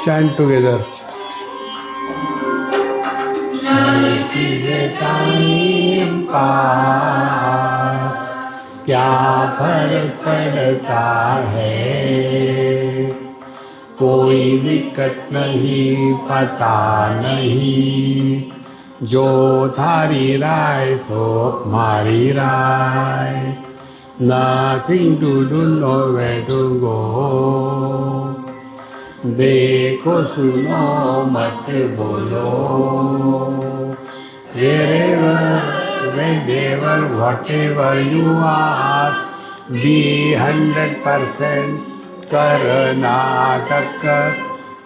chant together. Life is a time pass, क्या फर्क पड़ता है, कोई दिक्कत नहीं पता नहीं, जो थारी राय सो मारी राय, nothing to do nowhere to go, देखो सुनो मत बोलो, wherever, whenever, whatever you are, be 100% Karnataka,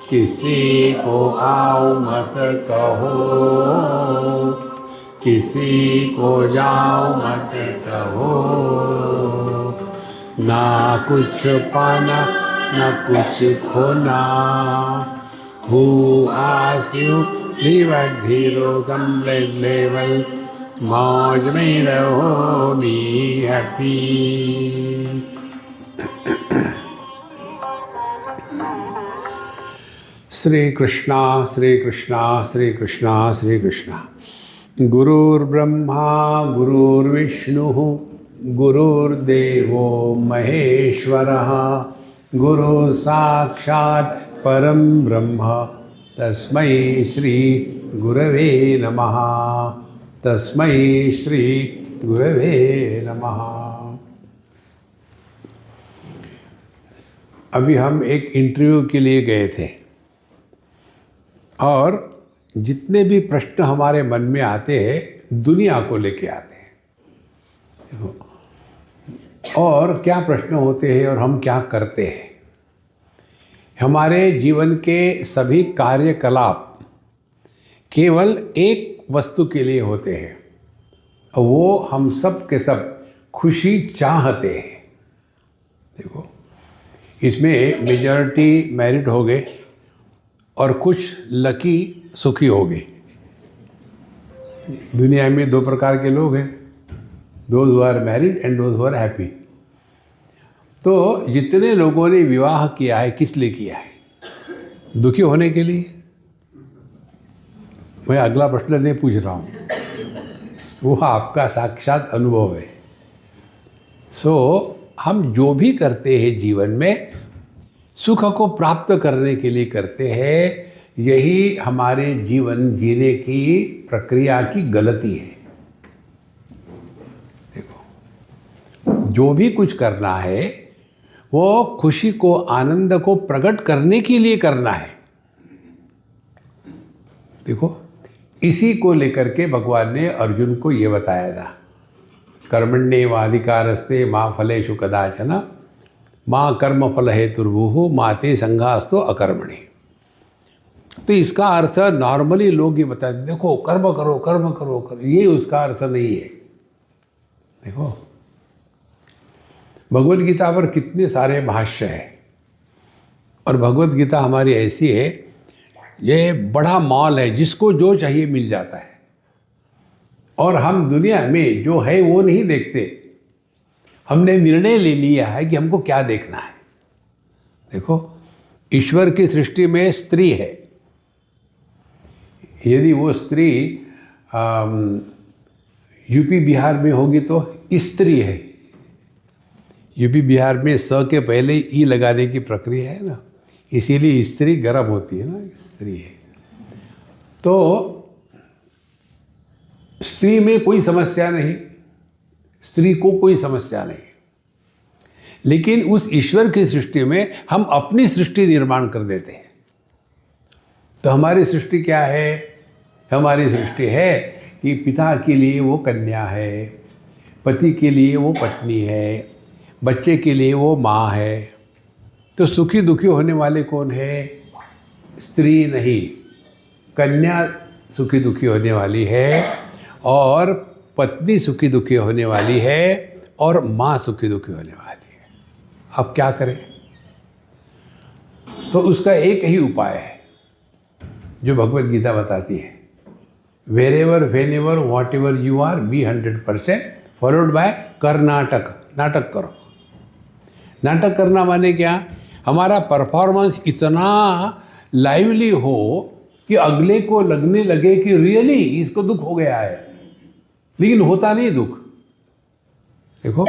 किसी को आओ मत कहो, किसी को जाओ मत कहो, ना कुछ पाना ना कुछ खोना, who asked you live at zero complete level, मौज में रहो be happy. श्री कृष्णा श्री कृष्णा श्री कृष्णा श्री कृष्णा. गुरुर्ब्रह्मा गुरुर्विष्णुः गुरुर्देवो महेश्वरः, गुरु साक्षात् परं ब्रह्म, तस्मै श्री गुरवे नमः, तस्मै श्री गुरवे नमः. अभी हम एक इंटरव्यू के लिए गए थे और जितने भी प्रश्न हमारे मन में आते हैं दुनिया को लेके आते हैं, और क्या प्रश्न होते हैं और हम क्या करते हैं. हमारे जीवन के सभी कार्यकलाप केवल एक वस्तु के लिए होते हैं, और वो हम सब के सब खुशी चाहते हैं. देखो, इसमें मेजॉरिटी मैरिड हो गए और कुछ लकी सुखी हो गए. दुनिया में दो प्रकार के लोग हैं, those who are married and those who are happy. तो जितने लोगों ने विवाह किया है किस लिए किया है? दुखी होने के लिए? मैं अगला प्रश्न नहीं पूछ रहा हूँ, वो आपका साक्षात अनुभव है. हम जो भी करते हैं जीवन में सुख को प्राप्त करने के लिए करते हैं, यही हमारे जीवन जीने की प्रक्रिया की गलती है. देखो, जो भी कुछ करना है वो खुशी को आनंद को प्रकट करने के लिए करना है. देखो, इसी को लेकर के भगवान ने अर्जुन को ये बताया था, कर्मण्येवाधिकारस्ते मा फलेषु कदाचन माँ कर्म फल हेतुर्भुः मा ते संघास्तु अकर्मणि. तो इसका अर्थ नॉर्मली लोग ये बताते, देखो कर्म करो कर्म करो करो, ये उसका अर्थ नहीं है. देखो, भगवद गीता पर कितने सारे भाष्य हैं, और भगवद गीता हमारी ऐसी है, ये बड़ा मॉल है, जिसको जो चाहिए मिल जाता है, और हम दुनिया में जो है वो नहीं देखते. हमने निर्णय ले लिया है कि हमको क्या देखना है. देखो, ईश्वर की सृष्टि में स्त्री है, यदि वो स्त्री यूपी बिहार में होगी तो स्त्री है. यूपी बिहार में स के पहले ई लगाने की प्रक्रिया है ना, इसीलिए स्त्री गर्भ होती है ना, स्त्री है. तो स्त्री में कोई समस्या नहीं, स्त्री को कोई समस्या नहीं, लेकिन उस ईश्वर की सृष्टि में हम अपनी सृष्टि निर्माण कर देते हैं. तो हमारी सृष्टि क्या है? हमारी सृष्टि है कि पिता के लिए वो कन्या है, पति के लिए वो पत्नी है, बच्चे के लिए वो माँ है. तो सुखी दुखी होने वाले कौन है? स्त्री नहीं, कन्या सुखी दुखी होने वाली है, और पत्नी सुखी दुखी होने वाली है, और माँ सुखी दुखी होने वाली है. अब क्या करें? तो उसका एक ही उपाय है जो भगवद गीता बताती है, wherever whenever whatever you are be 100% followed by Karnataka. नाटक करो. नाटक करना माने क्या? हमारा परफॉर्मेंस इतना लाइवली हो कि अगले को लगने लगे कि रियली इसको दुख हो गया है, लेकिन होता नहीं दुख। देखो,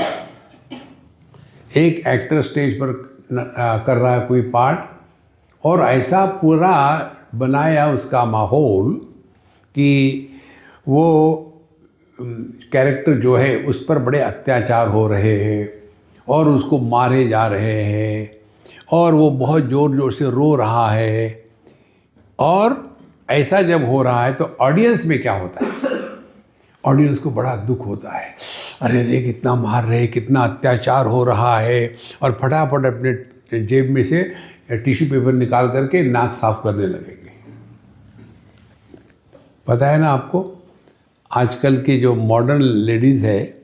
एक एक्टर स्टेज पर कर रहा है कोई पार्ट, और ऐसा पूरा बनाया उसका माहौल कि वो कैरेक्टर जो है उस पर बड़े अत्याचार हो रहे हैं और उसको मारे जा रहे हैं, और वो बहुत ज़ोर ज़ोर से रो रहा है। और ऐसा जब हो रहा है तो ऑडियंस में क्या होता है? ऑडियंस को बड़ा दुख होता है, अरे रे कितना मार रहे, कितना अत्याचार हो रहा है, और फटाफट अपने जेब में से टिश्यू पेपर निकाल करके नाक साफ करने लगेंगे। पता है ना आपको, आजकल की जो मॉडर्न लेडीज़ है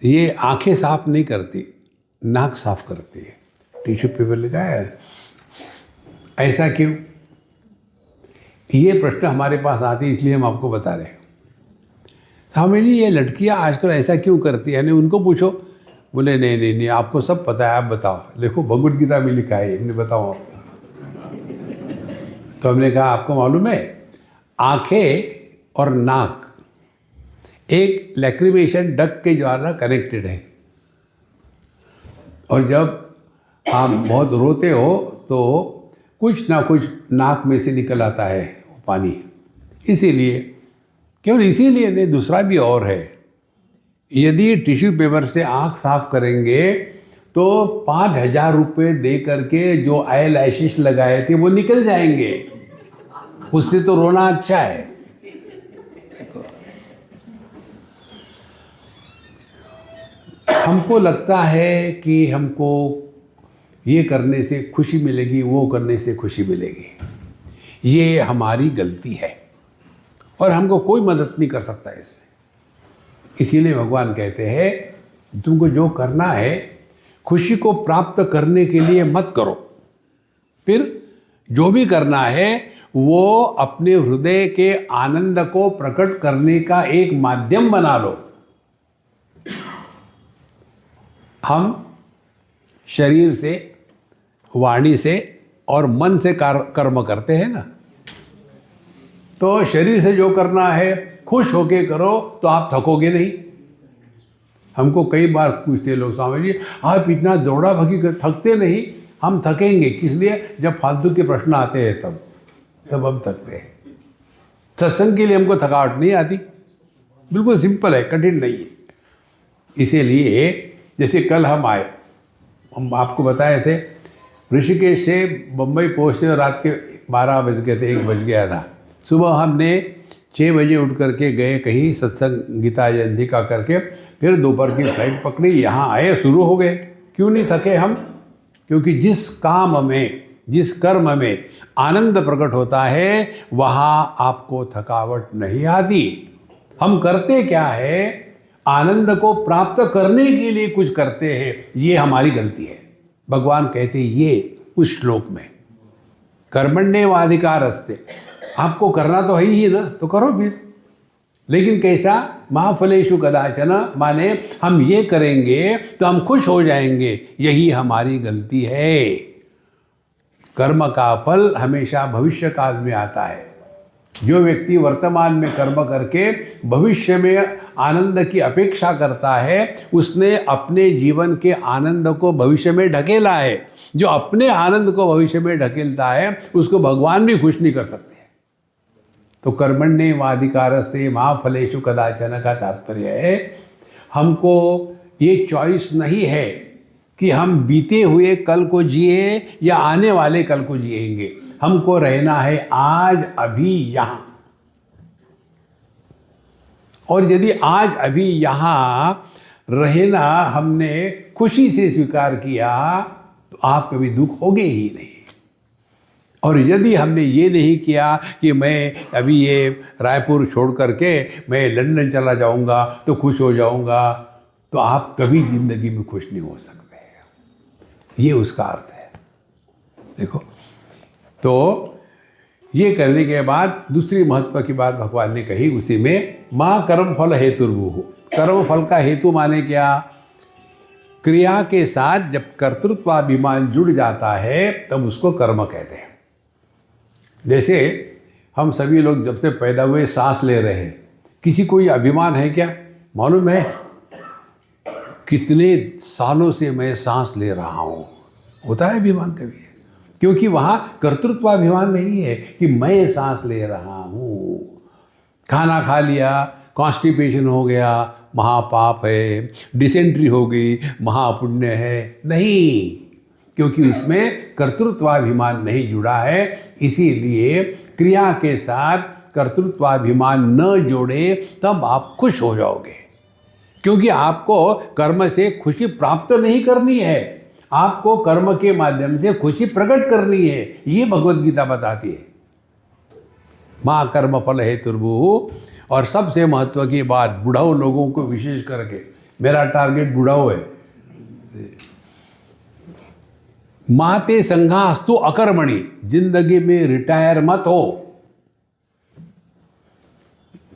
ये आंखें साफ नहीं करती, नाक साफ करती है। टिश्यू पेपर लगाया है, ऐसा क्यों? ये प्रश्न हमारे पास आती है, इसलिए हम आपको बता रहे हैं। स्वामी जी, ये लड़कियां आजकल ऐसा क्यों करती है? नहीं, उनको पूछो। बोले नहीं नहीं नहीं, आपको सब पता है, आप बताओ। देखो, भगवद गीता में लिखा है, हमने बताओ आपको। तो हमने कहा आपको मालूम है, आंखें और नाक एक लैक्रिमेशन डक्ट के द्वारा कनेक्टेड है, और जब आप बहुत रोते हो तो कुछ ना कुछ नाक में से निकल आता है पानी। इसीलिए, केवल इसीलिए नहीं, दूसरा भी और है। यदि टिश्यू पेपर से आँख साफ करेंगे तो 5,000 रुपये दे करके जो आई लैशेस लगाए थे वो निकल जाएंगे, उससे तो रोना अच्छा है। हमको लगता है कि हमको ये करने से खुशी मिलेगी, वो करने से खुशी मिलेगी। ये हमारी गलती है और हमको कोई मदद नहीं कर सकता इसमें। इसीलिए भगवान कहते हैं, तुमको जो करना है खुशी को प्राप्त करने के लिए मत करो, फिर जो भी करना है वो अपने हृदय के आनंद को प्रकट करने का एक माध्यम बना लो। हम शरीर से, वाणी से और मन से कर्म करते हैं ना, तो शरीर से जो करना है खुश होके करो तो आप थकोगे नहीं। हमको कई बार पूछते लोग, स्वामी जी आप इतना दौड़ा भगी थकते नहीं? हम थकेंगे किस लिए? जब फालतू के प्रश्न आते हैं तब हम थकते हैं। सत्संग के लिए हमको थकावट नहीं आती, बिल्कुल सिंपल है, कठिन नहीं है। इसीलिए जैसे कल हम आए, हम आपको बताए थे ऋषिकेश से बम्बई पहुँचते रात के 12 बज गए थे, 1 बज गया था। सुबह हमने 6 बजे उठ करके गए कहीं सत्संग गीता जयंती का करके, फिर दोपहर की फ्लाइट पकड़ी, यहाँ आए, शुरू हो गए। क्यों नहीं थके हम? क्योंकि जिस काम में, जिस कर्म में आनंद प्रकट होता है वहाँ आपको थकावट नहीं आती। हम करते क्या है? आनंद को प्राप्त करने के लिए कुछ करते हैं, ये हमारी गलती है। भगवान कहते ये उस श्लोक में, कर्मण्येवाधिकारस्ते, आपको करना तो है ही ना, तो करो फिर। लेकिन कैसा? महाफलेषु कदाचन, माने हम ये करेंगे तो हम खुश हो जाएंगे, यही हमारी गलती है। कर्म का फल हमेशा भविष्य काल में आता है। जो व्यक्ति वर्तमान में कर्म करके भविष्य में आनंद की अपेक्षा करता है, उसने अपने जीवन के आनंद को भविष्य में ढकेला है। जो अपने आनंद को भविष्य में ढकेलता है उसको भगवान भी खुश नहीं कर सकते। तो कर्मण्येवाधिकारस्ते मा फलेषु कदाचन का तात्पर्य है, हमको ये चॉइस नहीं है कि हम बीते हुए कल को जिए या आने वाले कल को जिएंगे। हमको रहना है आज अभी यहाँ। और यदि आज अभी यहाँ रहना हमने खुशी से स्वीकार किया तो आप कभी दुख होगे ही नहीं। और यदि हमने ये नहीं किया कि मैं अभी ये रायपुर छोड़ करके मैं लंदन चला जाऊंगा तो खुश हो जाऊंगा, तो आप कभी ज़िंदगी में खुश नहीं हो सकते। ये उसका अर्थ है। देखो, तो ये करने के बाद दूसरी महत्व की बात भगवान ने कही उसी में, माँ कर्म फल हेतुर्भुः। कर्म फल का हेतु माने क्या? क्रिया के साथ जब कर्तृत्वाभिमान जुड़ जाता है तब उसको कर्म कहते हैं। जैसे हम सभी लोग जब से पैदा हुए सांस ले रहे हैं, किसी को ये अभिमान है क्या? मालूम है कितने सालों से मैं सांस ले रहा हूँ? होता है अभिमान कभी? क्योंकि वहाँ कर्तृत्वाभिमान नहीं है कि मैं सांस ले रहा हूँ। खाना खा लिया, कॉन्स्टिपेशन हो गया, महापाप है, डिसेंट्री हो गई, महापुण्य है, नहीं, क्योंकि उसमें कर्तृत्वाभिमान नहीं जुड़ा है। इसीलिए क्रिया के साथ कर्तृत्वाभिमान न जोड़े तब आप खुश हो जाओगे, क्योंकि आपको कर्म से खुशी प्राप्त नहीं करनी है, आपको कर्म के माध्यम से खुशी प्रकट करनी है। ये भगवत गीता बताती है। माँ कर्म फल हेतुर्भुः। और सबसे महत्व की बात, बुढ़ाऊ लोगों को विशेष करके, मेरा टारगेट बुढ़ाऊ है। माते संघास्तु अकर्मणि, जिंदगी में रिटायर मत हो।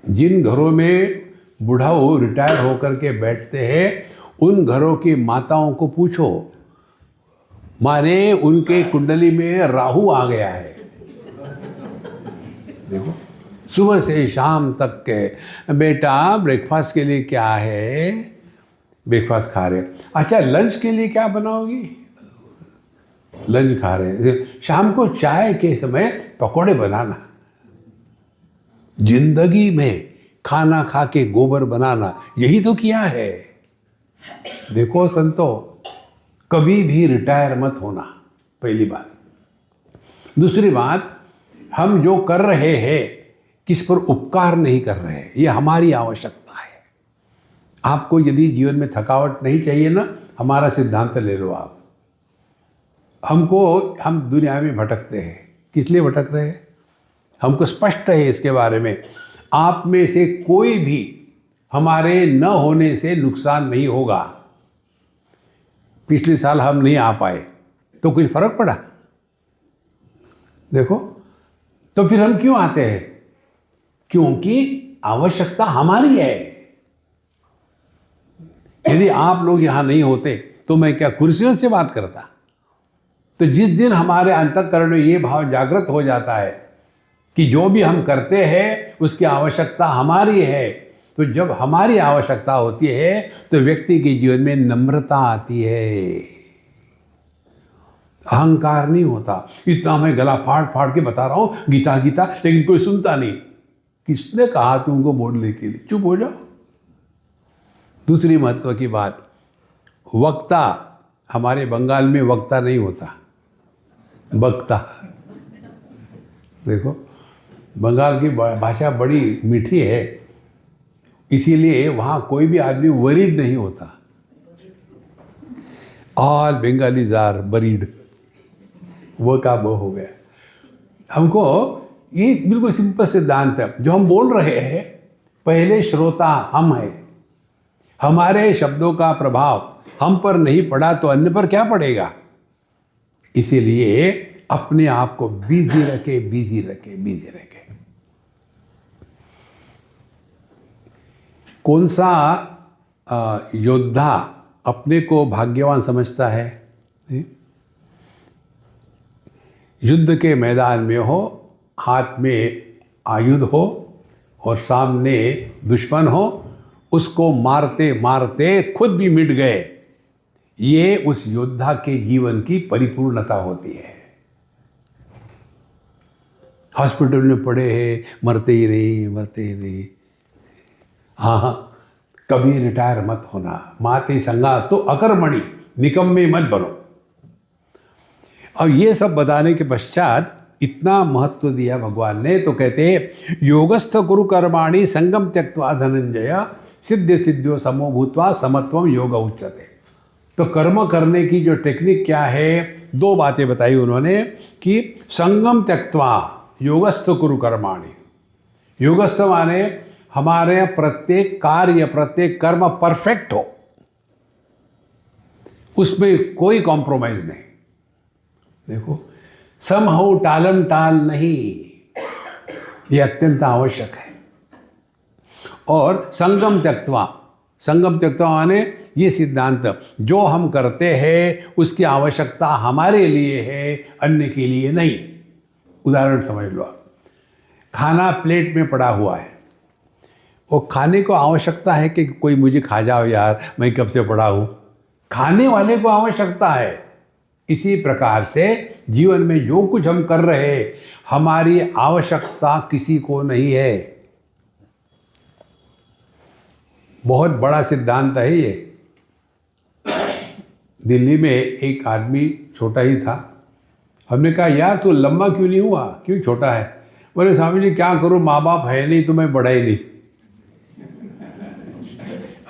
जिन घरों में बुढ़ाऊ रिटायर होकर के बैठते हैं, उन घरों की माताओं को पूछो, माने उनके कुंडली में राहु आ गया है। देखो, सुबह से शाम तक के, बेटा ब्रेकफास्ट के लिए क्या है? ब्रेकफास्ट खा रहे, अच्छा लंच के लिए क्या बनाओगी? लंच खा रहे, शाम को चाय के समय पकौड़े बनाना। जिंदगी में खाना खा के गोबर बनाना, यही तो किया है। देखो संतो, कभी भी रिटायर मत होना, पहली बात। दूसरी बात, हम जो कर रहे हैं किस पर उपकार नहीं कर रहे हैं, ये हमारी आवश्यकता है। आपको यदि जीवन में थकावट नहीं चाहिए ना, हमारा सिद्धांत ले लो आप। हम दुनिया में भटकते हैं, किस लिए भटक रहे हैं? हमको स्पष्ट है इसके बारे में। आप में से कोई भी हमारे न होने से नुकसान नहीं होगा। पिछले साल हम नहीं आ पाए तो कुछ फर्क पड़ा? देखो, तो फिर हम क्यों आते हैं? क्योंकि आवश्यकता हमारी है। यदि आप लोग यहां नहीं होते तो मैं क्या कुर्सियों से बात करता? तो जिस दिन हमारे अंतःकरण में ये भाव जागृत हो जाता है कि जो भी हम करते हैं उसकी आवश्यकता हमारी है, तो जब हमारी आवश्यकता होती है तो व्यक्ति के जीवन में नम्रता आती है, अहंकार नहीं होता। इतना मैं गला फाड़ फाड़ के बता रहा हूं गीता गीता, लेकिन कोई सुनता नहीं। किसने कहा तुमको बोलने के लिए? चुप हो जाओ। दूसरी महत्व की बात, वक्ता, हमारे बंगाल में वक्ता नहीं होता, बक्ता। देखो, बंगाल की भाषा बड़ी मीठी है, इसीलिए वहाँ कोई भी आदमी वरीड नहीं होता। ऑल बंगालीज आर बरीड, वो का वो हो गया। हमको ये बिल्कुल सिंपल सिद्धांत है, जो हम बोल रहे हैं पहले श्रोता हम हैं। हमारे शब्दों का प्रभाव हम पर नहीं पड़ा तो अन्य पर क्या पड़ेगा? इसीलिए अपने आप को बिजी रखे, बिजी रखे, बिजी रखे। कौन सा योद्धा अपने को भाग्यवान समझता है? युद्ध के मैदान में हो, हाथ में आयुध हो और सामने दुश्मन हो, उसको मारते मारते खुद भी मिट गए, ये उस योद्धा के जीवन की परिपूर्णता होती है। हॉस्पिटल में पड़े हैं, मरते ही नहीं, मरते ही नहीं। हाँ, कभी रिटायर मत होना। माते संगास्तु अकर्मणि, निकम्मे मत बनो। अब ये सब बताने के पश्चात इतना महत्व दिया भगवान ने, तो कहते हैं योगस्थ कुरु कर्माणि संगम त्यक्त्वा धनंजय सिद्ध सिद्ध्यो समो भूत्वा समत्वम योग उच्यते। तो कर्म करने की जो टेक्निक क्या है, दो बातें बताई उन्होंने कि संगम त्यक्त्वा योगस्थ कुरु कर्माणि। योगस्थ माने हमारे प्रत्येक कार्य, प्रत्येक कर्म परफेक्ट हो, उसमें कोई कॉम्प्रोमाइज नहीं। देखो, समहाउ टालम टाल नहीं, ये अत्यंत आवश्यक है। और संगम त्यक्त्वा, संगम त्यक्त्वा माने ये सिद्धांत, जो हम करते हैं उसकी आवश्यकता हमारे लिए है, अन्य के लिए नहीं। उदाहरण समझ लो आप, खाना प्लेट में पड़ा हुआ है, वो खाने को आवश्यकता है कि कोई मुझे खा जाओ यार, मैं कब से पड़ा हूँ, खाने वाले को आवश्यकता है। इसी प्रकार से जीवन में जो कुछ हम कर रहे हैं, हमारी आवश्यकता किसी को नहीं है। बहुत बड़ा सिद्धांत है ये। दिल्ली में एक आदमी छोटा ही था, हमने कहा यार तू लंबा क्यों नहीं हुआ, क्यों छोटा है? बोले स्वामी जी क्या करूं, माँ बाप है नहीं तो मैं बढ़ा ही नहीं।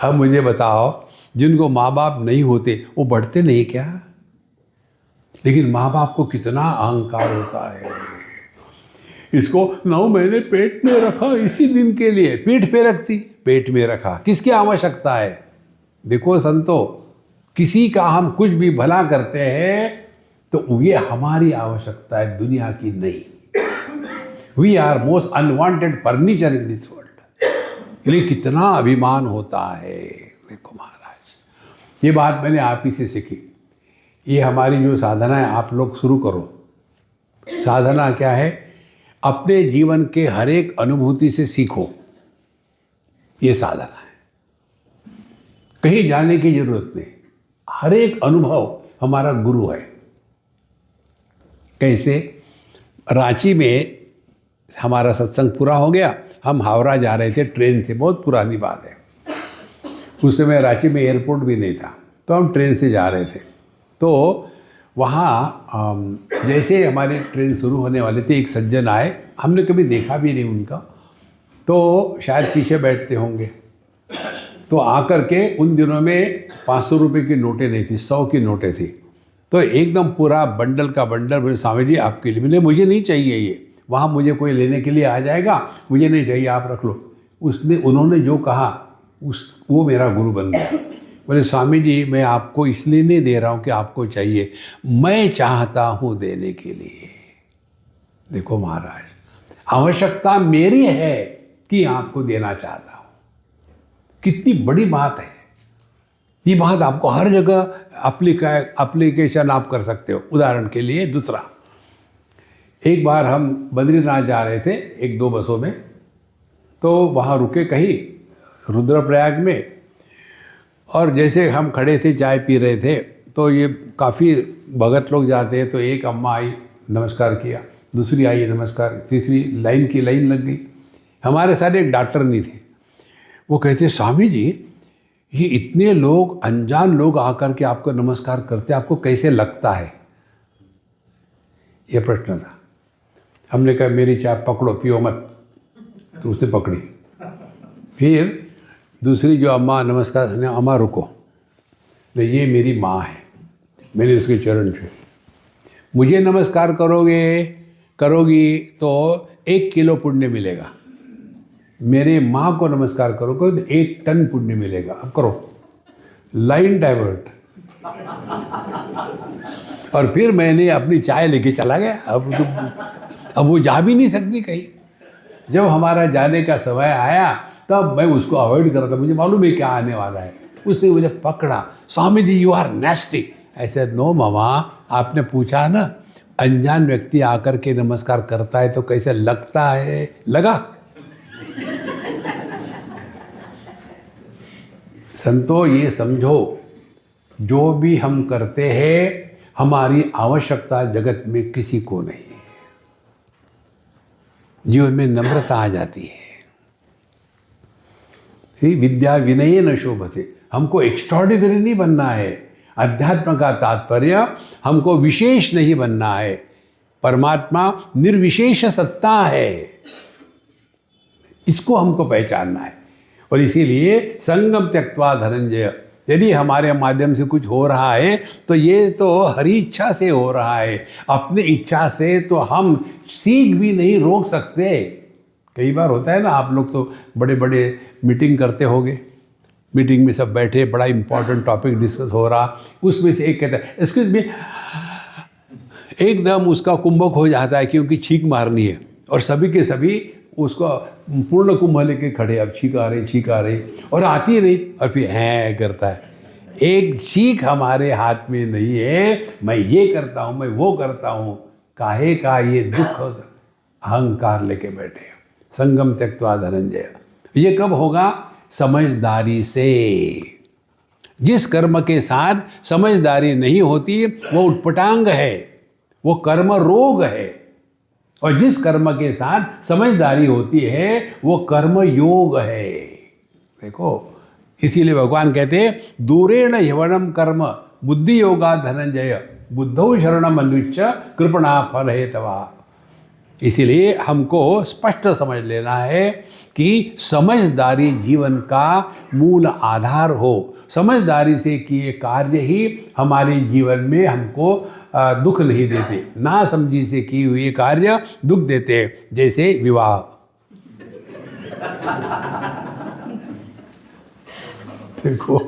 अब मुझे बताओ, जिनको माँ बाप नहीं होते वो बढ़ते नहीं क्या? लेकिन माँ बाप को कितना अहंकार होता है। इसको 9 महीने पेट में रखा इसी दिन के लिए, पीठ पे रखती, पेट में रखा, किसकी आवश्यकता है? देखो संतो, किसी का हम कुछ भी भला करते हैं तो ये हमारी आवश्यकता है, दुनिया की नहीं। We are most unwanted furniture in this world. ये कितना अभिमान होता है। देखो महाराज, ये बात मैंने आप ही से सीखी। ये हमारी जो साधना है आप लोग शुरू करो। साधना क्या है? अपने जीवन के हर एक अनुभूति से सीखो, ये साधना है। कहीं जाने की जरूरत नहीं, हर एक अनुभव हमारा गुरु है। कैसे? रांची में हमारा सत्संग पूरा हो गया, हम हावड़ा जा रहे थे ट्रेन से, बहुत पुरानी बात है। उस समय रांची में एयरपोर्ट भी नहीं था, तो हम ट्रेन से जा रहे थे। तो वहाँ जैसे हमारी ट्रेन शुरू होने वाले थे, एक सज्जन आए, हमने कभी देखा भी नहीं उनका, तो शायद पीछे बैठते होंगे। तो आकर के, उन दिनों में 500 रुपये की नोटें नहीं थी, 100 की नोटें थी। तो एकदम पूरा बंडल का बंडल, बोले स्वामी जी आपके लिए। मैंने मुझे नहीं चाहिए ये, वहाँ मुझे कोई लेने के लिए आ जाएगा, मुझे नहीं चाहिए, आप रख लो। उन्होंने जो कहा वो मेरा गुरु बन गया। बोले स्वामी जी मैं आपको इसलिए नहीं दे रहा हूँ कि आपको चाहिए, मैं चाहता हूँ देने के लिए। देखो महाराज, आवश्यकता मेरी है कि आपको देना चाहता हूँ। कितनी बड़ी बात है ये। बात आपको हर जगह एप्लीकेशन आप कर सकते हो। उदाहरण के लिए दूसरा, एक बार हम बद्रीनाथ जा रहे थे 1-2 बसों में, तो वहाँ रुके कहीं रुद्रप्रयाग में, और जैसे हम खड़े थे चाय पी रहे थे, तो ये काफ़ी भगत लोग जाते हैं, तो एक अम्मा आई, नमस्कार किया, दूसरी आई नमस्कार, तीसरी लाइन की लाइन लग गई। हमारे साथ एक डॉक्टर नहीं थे। वो कहते स्वामी जी ये इतने लोग, अनजान लोग आकर के आपको नमस्कार करते, आपको कैसे लगता है? ये प्रश्न था। हमने कहा मेरी चाय पकड़ो, पियो मत। तो उसने पकड़ी। फिर दूसरी जो अम्मा नमस्कार, अम्मा रुको, तो ये मेरी माँ है, मैंने उसके चरण छुए, मुझे नमस्कार करोगी तो 1 किलो पुण्य मिलेगा, मेरे माँ को नमस्कार करोगे तो 1 टन पुण्य मिलेगा। अब करो। Line divert. और फिर मैंने अपनी चाय लेके चला गया। अब वो जा भी नहीं सकती कहीं। जब हमारा जाने का समय आया तब मैं उसको अवॉइड कर रहा था, मुझे मालूम है क्या आने वाला है। उसने मुझे पकड़ा, स्वामी जी यू आर नेस्टी। ऐसे नो मामा, आपने पूछा ना, अनजान व्यक्ति आकर के नमस्कार करता है तो कैसे लगता है? लगा। संतो ये समझो, जो भी हम करते हैं हमारी आवश्यकता जगत में किसी को नहीं है। जीवन में नम्रता आ जाती है। विद्या विनय न शोभते। हमको एक्स्ट्राऑर्डिनरी नहीं बनना है। अध्यात्म का तात्पर्य हमको विशेष नहीं बनना है। परमात्मा निर्विशेष सत्ता है, इसको हमको पहचानना है। और इसीलिए संगम त्यक्त्वा धनंजय, यदि हमारे माध्यम से कुछ हो रहा है तो ये तो हरी इच्छा से हो रहा है। अपनी इच्छा से तो हम सीख भी नहीं रोक सकते। कई बार होता है ना, आप लोग तो बड़े बड़े मीटिंग करते होंगे, मीटिंग में सब बैठे, बड़ा इंपॉर्टेंट टॉपिक डिस्कस हो रहा, उसमें से एक कहता है एक्सक्यूज मी, एकदम उसका कुंभक हो जाता है क्योंकि छींक मारनी है, और सभी के सभी उसको पूर्ण कुंभ लेके खड़े, अब छींक आ रही और आती नहीं, और फिर हैं करता है। एक छींक हमारे हाथ में नहीं है, मैं ये करता हूँ, मैं वो करता हूँ। काहे का ये दुख अहंकार लेके बैठे। संगम त्यक्त्वा धनंजय। ये कब होगा? समझदारी से। जिस कर्म के साथ समझदारी नहीं होती वो उटपटांग है, वो कर्म रोग है। और जिस कर्म के साथ समझदारी होती है वो कर्म योग है। देखो, इसीलिए भगवान कहते हैं दूरेण यवनम कर्म बुद्धि योगा धनंजय बुद्धौ शरणम अन्विच्य कृपणा फल हेतवा। इसीलिए हमको स्पष्ट समझ लेना है कि समझदारी जीवन का मूल आधार हो। समझदारी से किए कार्य ही हमारे जीवन में हमको दुख नहीं देते। ना समझी से किए हुए कार्य दुख देते हैं, जैसे विवाह। देखो,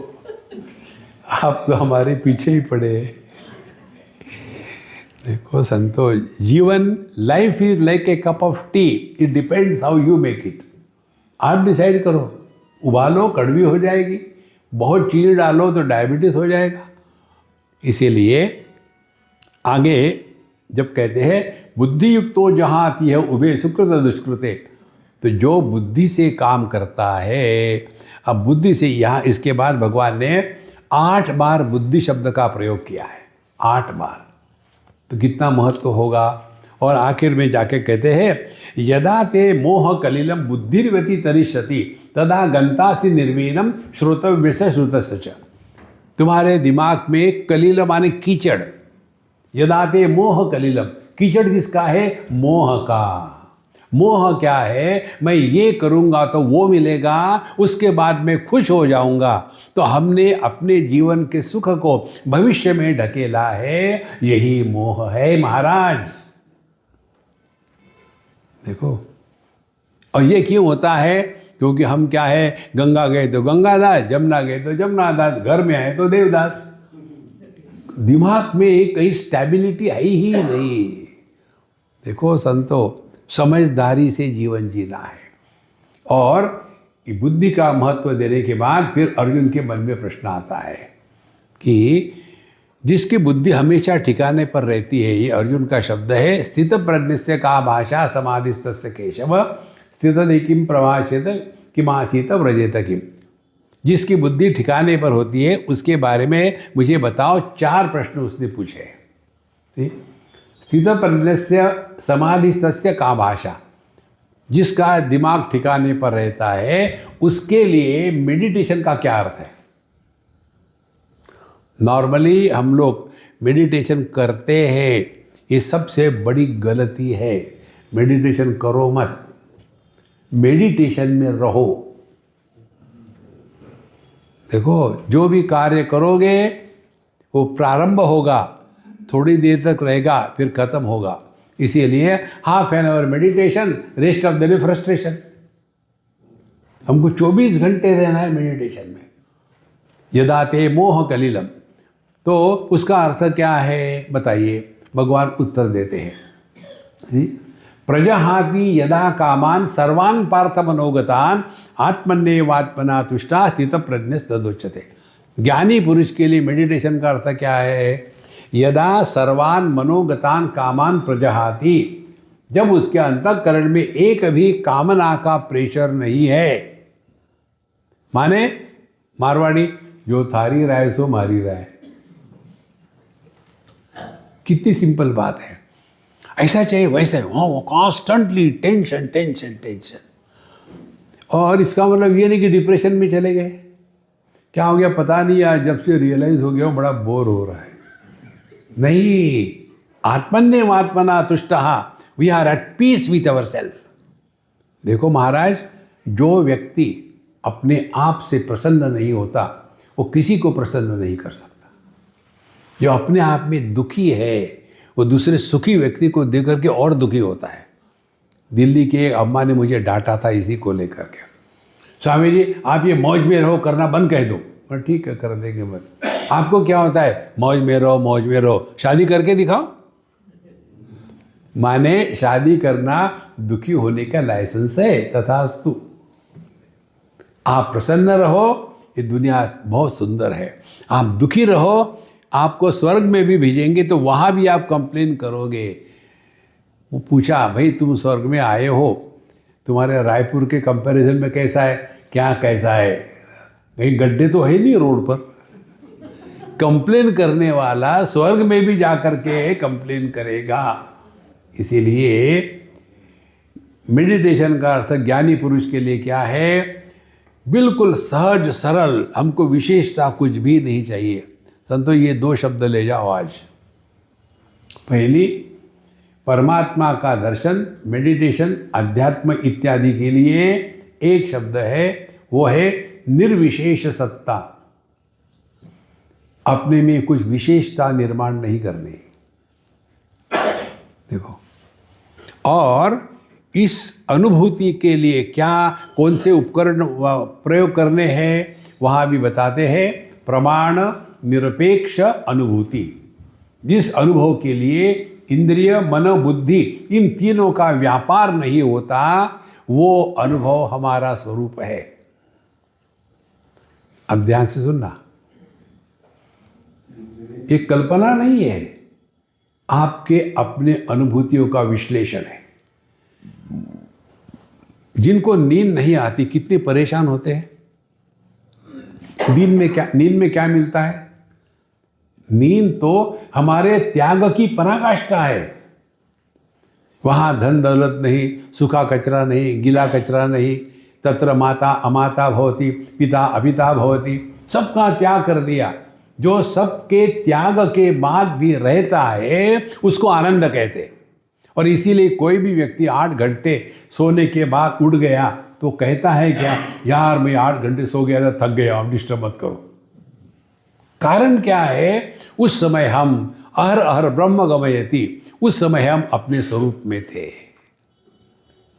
आप तो हमारे पीछे ही पड़े हैं। देखो संतो, जीवन, life is like a cup of T, it depends how you make it. आप डिसाइड करो, उबालो कड़वी हो जाएगी, बहुत चीनी डालो तो डायबिटीज हो जाएगा। इसीलिए आगे जब कहते हैं बुद्धि युक्तो जहाँ आती है उभे सुकृत दुष्कृते, तो जो बुद्धि से काम करता है, अब बुद्धि से यहाँ इसके बाद भगवान ने 8 बार बुद्धि शब्द का प्रयोग किया है, 8 बार। तो कितना महत्व होगा। और आखिर में जाके कहते हैं यदा ते मोह कलिलम बुद्धिर्वती तरिष्यति तदा गंतासि निर्वीनम श्रोतव्य से श्रुतस्य च। तुम्हारे दिमाग में कलिल माने कीचड़, यदा ते मोह कलिलम, कीचड़ किसका है? मोह का। मोह क्या है? मैं ये करूँगा तो वो मिलेगा, उसके बाद मैं खुश हो जाऊँगा। तो हमने अपने जीवन के सुख को भविष्य में ढकेला है, यही मोह है महाराज। देखो, और ये क्यों होता है? क्योंकि हम क्या है, गंगा गए तो गंगादास, जमुना गए तो जमुनादास, घर में आए तो देवदास। दिमाग में कहीं स्टेबिलिटी है ही नहीं। देखो संतो, समझदारी से जीवन जीना है। और बुद्धि का महत्व देने के बाद फिर अर्जुन के मन में प्रश्न आता है कि जिसकी बुद्धि हमेशा ठिकाने पर रहती है, ये अर्जुन का शब्द है, स्थित प्रज्ञस्य का भाषा समाधिस्तस्य केशव स्थित किम प्रभाषित किमासीत व्रजेत किम। जिसकी बुद्धि ठिकाने पर होती है उसके बारे में मुझे बताओ। 4 प्रश्न उसने पूछे। स्थित प्रज्ञस्य समाधिस्तस्य का भाषा, जिसका दिमाग ठिकाने पर रहता है उसके लिए मेडिटेशन का क्या अर्थ है? नॉर्मली हम लोग मेडिटेशन करते हैं, ये सबसे बड़ी गलती है। मेडिटेशन करो मत, मेडिटेशन में रहो। देखो, जो भी कार्य करोगे वो प्रारंभ होगा, थोड़ी देर तक रहेगा, फिर खत्म होगा। इसीलिए half an hour meditation, rest of the day frustration. हमको 24 घंटे रहना है मेडिटेशन में। यदा ते मोह कलिलम, तो उसका अर्थ क्या है बताइए? भगवान उत्तर देते हैं, प्रजहाति यदा कामान सर्वान पार्थ मनोगतान आत्मन्येवात्मना तुष्टा स्थित प्रज्ञस्तदुच्यते। ज्ञानी पुरुष के लिए मेडिटेशन का अर्थ क्या है? यदा सर्वान मनोगतान कामान प्रजहाति, जब उसके अंतःकरण में एक भी कामना का प्रेशर नहीं है। माने मारवाड़ी, जो थारी राय सो मारी राय। कितनी सिंपल बात है। ऐसा चाहिए वैसा, हाँ, कॉन्स्टेंटली टेंशन टेंशन टेंशन। और इसका मतलब ये नहीं कि डिप्रेशन में चले गए। क्या हो गया पता नहीं, यार जब से रियलाइज हो गया बड़ा बोर हो रहा है। नहीं, आत्मन्येवात्मना तुष्टः, we are at peace with our self. देखो महाराज, जो व्यक्ति अपने आप से प्रसन्न नहीं होता वो किसी को प्रसन्न नहीं कर सकता। जो अपने आप में दुखी है वो दूसरे सुखी व्यक्ति को देख करके और दुखी होता है। दिल्ली के एक अम्मा ने मुझे डांटा था इसी को लेकर के, स्वामी जी आप ये मौज में रहो करना बंद कह दो। पर ठीक है, कर देंगे बंद। आपको क्या होता है? मौज में रहो, मौज में रहो। शादी करके दिखाओ। माने शादी करना दुखी होने का लाइसेंस है, तथास्तु। आप प्रसन्न रहो, ये दुनिया बहुत सुंदर है। आप दुखी रहो, आपको स्वर्ग में भी भेजेंगे तो वहाँ भी आप कंप्लेन करोगे। वो पूछा, भाई तुम स्वर्ग में आए हो, तुम्हारे रायपुर के कंपैरिजन में कैसा है? क्या कैसा है? कहीं गड्ढे तो है नहीं रोड पर। कंप्लेन करने वाला स्वर्ग में भी जाकर के कंप्लेन करेगा। इसीलिए मेडिटेशन का अर्थ ज्ञानी पुरुष के लिए क्या है? बिल्कुल सहज सरल, हमको विशेषता कुछ भी नहीं चाहिए। संतो ये 2 शब्द ले जाओ आज। पहली, परमात्मा का दर्शन, मेडिटेशन, अध्यात्म इत्यादि के लिए एक शब्द है, वो है निर्विशेष सत्ता। अपने में कुछ विशेषता निर्माण नहीं करनी। देखो, और इस अनुभूति के लिए क्या कौन से उपकरण प्रयोग करने हैं वहाँ भी बताते हैं। प्रमाण निरपेक्ष अनुभूति, जिस अनुभव के लिए इंद्रिय मन बुद्धि इन तीनों का व्यापार नहीं होता, वो अनुभव हमारा स्वरूप है। अब ध्यान से सुनना, ये कल्पना नहीं है, आपके अपने अनुभूतियों का विश्लेषण है। जिनको नींद नहीं आती कितने परेशान होते हैं। नींद में क्या मिलता है? नींद तो हमारे त्याग की पराकाष्ठा है। वहां धन दौलत नहीं, सूखा कचरा नहीं, गीला कचरा नहीं, तत्र माता अमाता भवति, पिता अपिता भवति, सबका त्याग कर दिया। जो सबके त्याग के बाद भी रहता है उसको आनंद कहते हैं। और इसीलिए कोई भी व्यक्ति 8 घंटे सोने के बाद उठ गया तो कहता है क्या, यार मैं 8 घंटे सो गया था, थक गया, अब डिस्टर्ब मत करो। कारण क्या है? उस समय हम अहर अहर ब्रह्म गमयति, उस समय हम अपने स्वरूप में थे।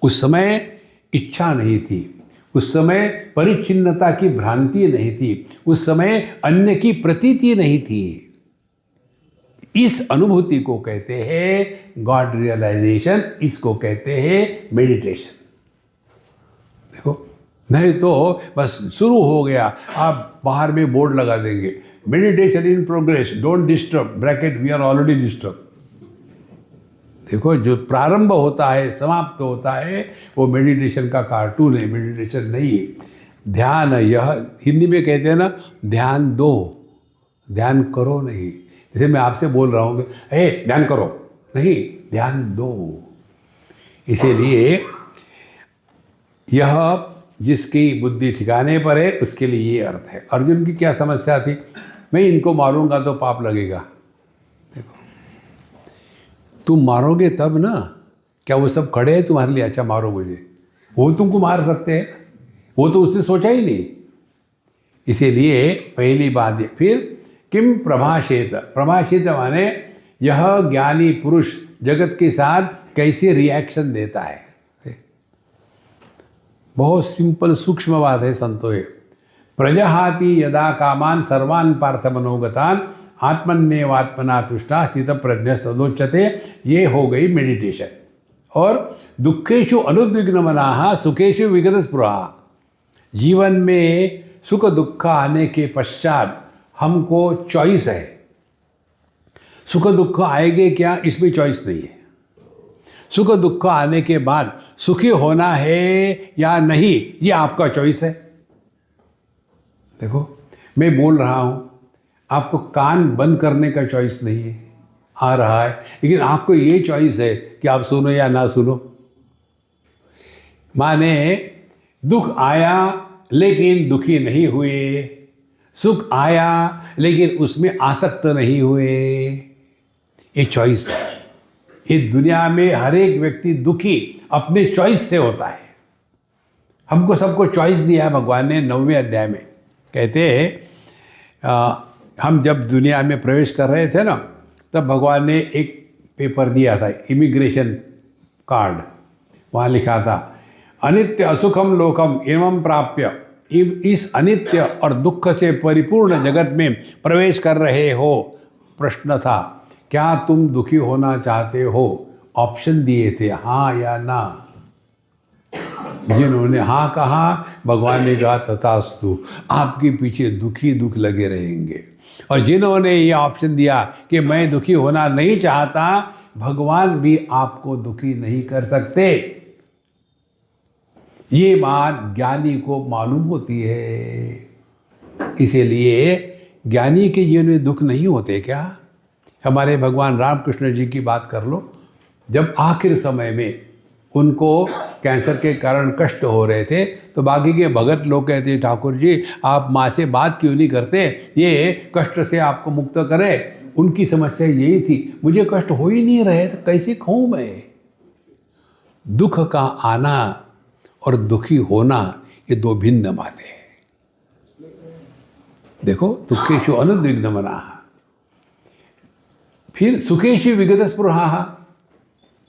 उस समय इच्छा नहीं थी, उस समय परिच्छिन्नता की भ्रांति नहीं थी, उस समय अन्य की प्रतीति नहीं थी। इस अनुभूति को कहते हैं गॉड रियलाइजेशन, इसको कहते हैं मेडिटेशन। देखो, नहीं तो बस शुरू हो गया, आप बाहर में बोर्ड लगा देंगे, meditation in progress, don't disturb, bracket we are already disturb. देखो, जो प्रारंभ होता है, समाप्त होता है, वो मेडिटेशन का कार्टून है, मेडिटेशन नहीं है। ध्यान, यह हिंदी में कहते हैं ना, ध्यान दो, ध्यान करो नहीं। जैसे मैं आपसे बोल रहा हूँ, हे ध्यान करो, नहीं, ध्यान दो। इसीलिए यह जिसकी बुद्धि ठिकाने पर है उसके लिए ये अर्थ है। अर्जुन की क्या समस्या थी? मैं इनको मारूंगा तो पाप लगेगा। देखो, तुम मारोगे तब ना, क्या वो सब खड़े हैं तुम्हारे लिए? अच्छा मारो मुझे, वो तुमको मार सकते हैं, वो तो उसने सोचा ही नहीं। इसीलिए पहली बात है। फिर किम प्रभाषेत, प्रभाषेत माने यह ज्ञानी पुरुष जगत के साथ कैसे रिएक्शन देता है। बहुत सिंपल सूक्ष्म बात है संतो। प्रजहाति यदा कामान सर्वान पार्थ मनोगतान आत्मन्येवात्मना तुष्टा स्थित प्रज्ञ तदोच्यते। ये हो गई मेडिटेशन। और दुखेषु अनुद्विग्न मनाः सुखेषु विगत स्पृहा। जीवन में सुख दुख आने के पश्चात हमको चॉइस है। सुख दुख आएंगे क्या, इसमें चॉइस नहीं है। सुख दुख आने के बाद सुखी होना है या नहीं, ये आपका चॉइस है। देखो, मैं बोल रहा हूँ, आपको कान बंद करने का चॉइस नहीं है, आ रहा है, लेकिन आपको ये चॉइस है कि आप सुनो या ना सुनो। माने दुख आया लेकिन दुखी नहीं हुए, सुख आया लेकिन उसमें आसक्त नहीं हुए, ये चॉइस है। इस दुनिया में हर एक व्यक्ति दुखी अपने चॉइस से होता है। हमको सबको चॉइस दिया है भगवान ने 9वें अध्याय में। कहते हैं हम जब दुनिया में प्रवेश कर रहे थे ना, तब भगवान ने एक पेपर दिया था, इमिग्रेशन कार्ड। वहाँ लिखा था अनित्य असुखम लोकम एवं प्राप्य। इस अनित्य और दुख से परिपूर्ण जगत में प्रवेश कर रहे हो। प्रश्न था, क्या तुम दुखी होना चाहते हो? ऑप्शन दिए थे, हाँ या ना। जिन्होंने हाँ कहा, भगवान ने कहा तथास्तु, आपके पीछे दुखी दुख लगे रहेंगे। और जिन्होंने ये ऑप्शन दिया कि मैं दुखी होना नहीं चाहता, भगवान भी आपको दुखी नहीं कर सकते। ये बात ज्ञानी को मालूम होती है। इसीलिए ज्ञानी के जीवन में दुख नहीं होते क्या? हमारे भगवान रामकृष्ण जी की बात कर लो। जब आखिर समय में उनको कैंसर के कारण कष्ट हो रहे थे तो बाकी के भगत लोग कहते ठाकुर जी आप माँ से बात क्यों नहीं करते, ये कष्ट से आपको मुक्त करे। उनकी समस्या यही थी, मुझे कष्ट हो ही नहीं रहे तो कैसे खाऊं मैं। दुख का आना और दुखी होना ये दो भिन्न बातें हैं। देखो दुखेषु अनुद्विग्नमनः, फिर सुखेषु विगत स्पृहाः।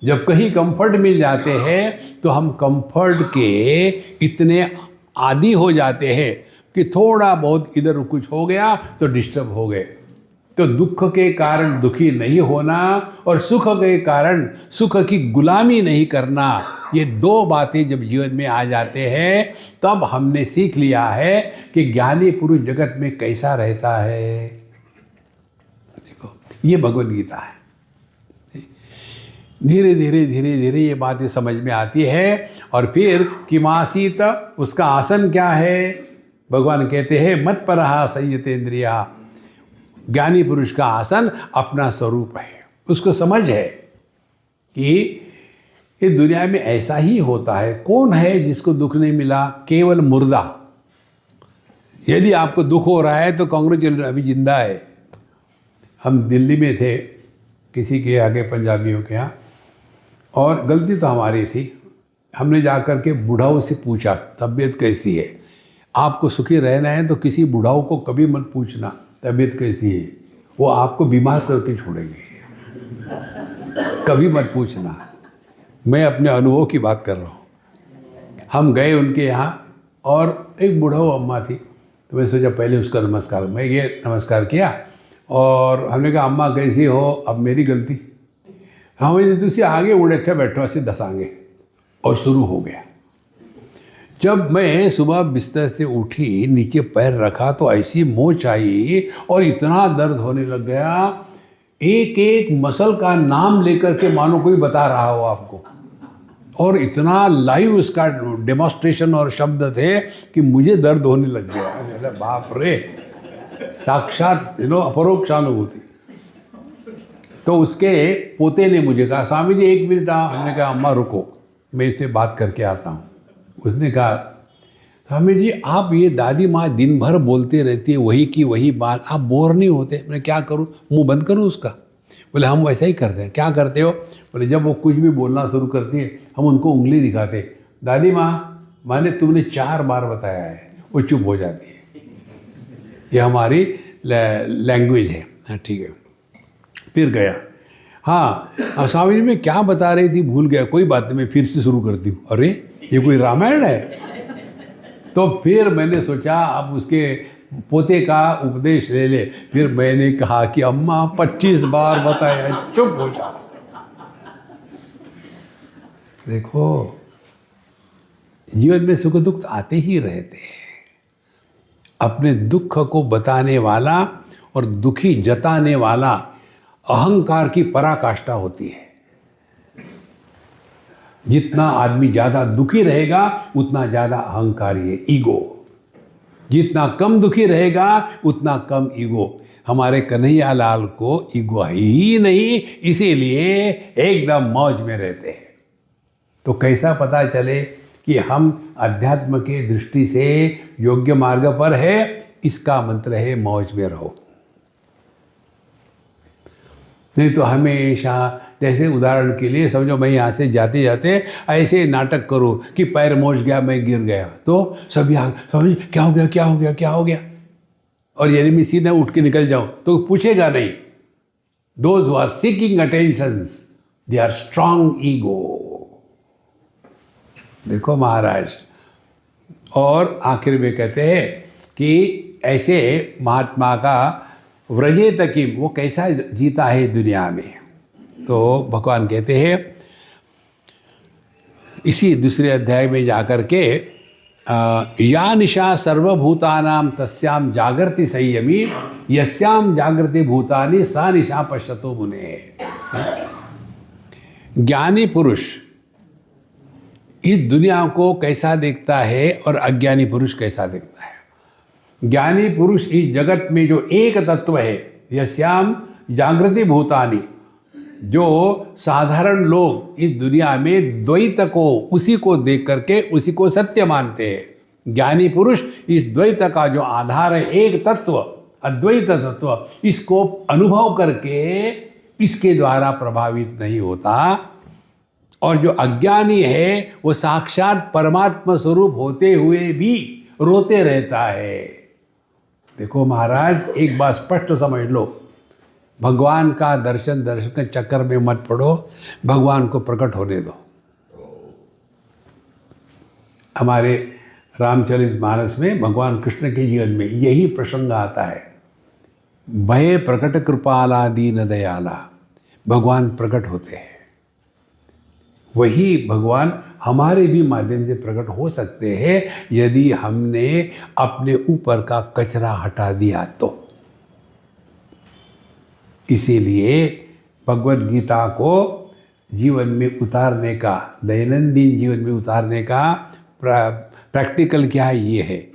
जब कहीं कंफर्ट मिल जाते हैं तो हम कंफर्ट के इतने आदी हो जाते हैं कि थोड़ा बहुत इधर कुछ हो गया तो डिस्टर्ब हो गए। तो दुख के कारण दुखी नहीं होना और सुख के कारण सुख की गुलामी नहीं करना, ये दो बातें जब जीवन में आ जाते हैं तब हमने सीख लिया है कि ज्ञानी पुरुष जगत में कैसा रहता है। देखो ये भगवद गीता है। धीरे धीरे धीरे धीरे ये बातें समझ में आती है। और फिर किमासीत, उसका आसन क्या है? भगवान कहते हैं मत परहा संयतेन्द्रिया। ज्ञानी पुरुष का आसन अपना स्वरूप है। उसको समझ है कि इस दुनिया में ऐसा ही होता है। कौन है जिसको दुख नहीं मिला? केवल मुर्दा। यदि आपको दुख हो रहा है तो कांग्रेचुलेशन, अभी जिंदा है। हम दिल्ली में थे किसी के आगे, पंजाबियों के यहाँ, और गलती तो हमारी थी। हमने जाकर के बुढ़ाओं से पूछा तबीयत कैसी है। आपको सुखी रहना है तो किसी बुढ़ाओं को कभी मत पूछना तबीयत कैसी है, वो आपको बीमार करके छोड़ेंगे। कभी मत पूछना। मैं अपने अनुभव की बात कर रहा हूँ। हम गए उनके यहाँ और एक बुढ़ाऊ अम्मा थी, तो मैं सोचा पहले उसका नमस्कार, मैं ये नमस्कार किया और हमने कहा अम्मा कैसी हो? अब मेरी गलती, हमें तुझसे आगे उड़े थे बैठो ऐसे दसांगे, और शुरू हो गया। जब मैं सुबह बिस्तर से उठी, नीचे पैर रखा तो ऐसी मोच आई और इतना दर्द होने लग गया, एक एक मसल का नाम लेकर के मानो कोई बता रहा हो आपको, और इतना लाइव उसका डेमोन्स्ट्रेशन और शब्द थे कि मुझे दर्द होने लग गया। अरे बाप रे, साक्षात अपरोक्षानुभूति। तो उसके पोते ने मुझे कहा स्वामी जी 1 मिनट आओ। हमने कहा अम्मा रुको, मैं इससे बात करके आता हूँ। उसने कहा स्वामी जी आप ये दादी माँ दिन भर बोलते रहती है वही की वही बात, आप बोर नहीं होते? मैं क्या करूँ, मुंह बंद करूँ उसका? बोले हम वैसा ही करते हैं। क्या करते हो? बोले जब वो कुछ भी बोलना शुरू करती है हम उनको उंगली दिखाते, दादी माँ मैंने तुमने 4 बार बताया है, वो चुप हो जाती है। ये हमारी लैंग्वेज है। हाँ ठीक है। फिर गया, हाँ स्वामी जी मैं क्या बता रही थी भूल गया, कोई बात नहीं मैं फिर से शुरू करती हूँ। अरे ये कोई रामायण है? तो फिर मैंने सोचा अब उसके पोते का उपदेश ले ले। फिर मैंने कहा कि अम्मा 25 बार बताया, चुप हो जा। देखो जीवन में सुख दुख आते ही रहते हैं। अपने दुख को बताने वाला और दुखी जताने वाला अहंकार की पराकाष्ठा होती है। जितना आदमी ज़्यादा दुखी रहेगा उतना ज़्यादा अहंकारी है, ईगो। जितना कम दुखी रहेगा उतना कम ईगो। हमारे कन्हैया लाल को ईगो ही नहीं, इसीलिए एकदम मौज में रहते हैं। तो कैसा पता चले कि हम अध्यात्म के दृष्टि से योग्य मार्ग पर है? इसका मंत्र है मौज में रहो। नहीं तो हमेशा, जैसे उदाहरण के लिए समझो मैं यहाँ से जाते जाते ऐसे नाटक करूँ कि पैर मोच गया, मैं गिर गया, तो सभी समझ क्या हो गया क्या हो गया क्या हो गया, और यदि मैं सीधा उठ के निकल जाऊँ तो पूछेगा नहीं। Those who are seeking attentions they are strong ego. देखो महाराज, और आखिर में कहते हैं कि ऐसे महात्मा का व्रजे तकी, वो कैसा जीता है दुनिया में। तो भगवान कहते हैं इसी दूसरे अध्याय में जाकर के या निशा सर्वभूतानां तस्याम जागृति संयमी यस्याम जागृति भूतानि सा निशा पश्यतो मुने। ज्ञानी पुरुष इस दुनिया को कैसा देखता है और अज्ञानी पुरुष कैसा देखता है। ज्ञानी पुरुष इस जगत में जो एक तत्व है, यस्याम जागृति भूतानि, जो साधारण लोग इस दुनिया में द्वैत को, उसी को देख करके उसी को सत्य मानते हैं। ज्ञानी पुरुष इस द्वैत का जो आधार है, एक तत्व, अद्वैत तत्व, इसको अनुभव करके इसके द्वारा प्रभावित नहीं होता। और जो अज्ञानी है वो साक्षात परमात्मा स्वरूप होते हुए भी रोते रहता है। देखो महाराज, एक बात स्पष्ट समझ लो, भगवान का दर्शन के चक्कर में मत पड़ो, भगवान को प्रकट होने दो। हमारे रामचरितमानस में भगवान कृष्ण के जीवन में यही प्रसंग आता है। भय प्रकट कृपाला दीन दयाला, भगवान प्रकट होते हैं। वही भगवान हमारे भी माध्यम से प्रकट हो सकते हैं यदि हमने अपने ऊपर का कचरा हटा दिया तो। इसीलिए भगवद गीता को जीवन में उतारने का, दैनंदिन जीवन में उतारने का प्रैक्टिकल क्या है, ये है।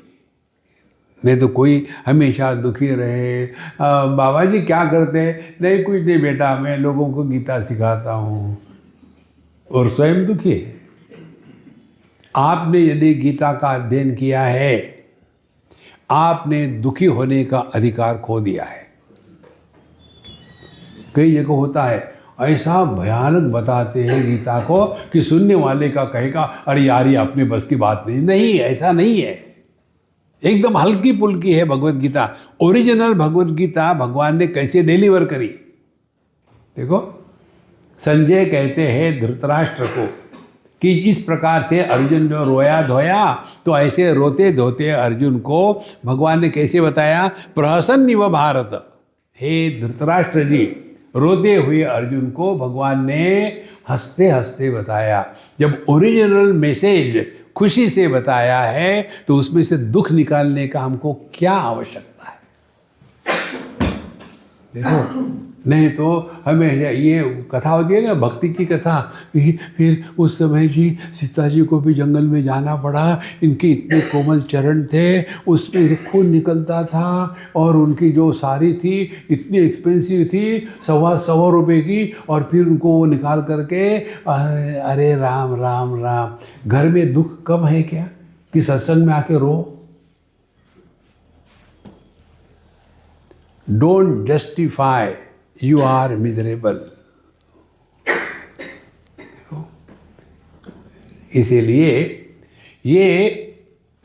नहीं तो कोई हमेशा दुखी रहे, बाबा जी क्या करते हैं, नहीं कुछ नहीं बेटा, मैं लोगों को गीता सिखाता हूँ, और स्वयं दुखी है। आपने यदि गीता का अध्ययन किया है, आपने दुखी होने का अधिकार खो दिया है। कई जगह होता है, ऐसा भयानक बताते हैं गीता को कि सुनने वाले का कहेगा अरे यार ये अपने बस की बात नहीं। नहीं, ऐसा नहीं है। एकदम हल्की पुल्की है भगवत गीता। ओरिजिनल भगवत गीता भगवान ने कैसे डिलीवर करी, देखो। संजय कहते हैं धृतराष्ट्र को कि इस प्रकार से अर्जुन जो रोया धोया, तो ऐसे रोते धोते अर्जुन को भगवान ने कैसे बताया, प्रहसन्निव भारत। हे धृतराष्ट्र जी, रोते हुए अर्जुन को भगवान ने हंसते हंसते बताया। जब ओरिजिनल मैसेज खुशी से बताया है तो उसमें से दुख निकालने का हमको क्या आवश्यकता है। देखो, नहीं तो हमें ये कथा होती है ना, भक्ति की कथा, फिर उस समय जी सीता जी को भी जंगल में जाना पड़ा, इनके इतने कोमल चरण थे, उसमें से खून निकलता था, और उनकी जो साड़ी थी इतनी एक्सपेंसिव थी, 125 रुपये की, और फिर उनको वो निकाल करके, अरे राम राम राम। घर में दुख कम है क्या कि सत्संग में आके रो। Don't justify you are miserable. इसीलिए ये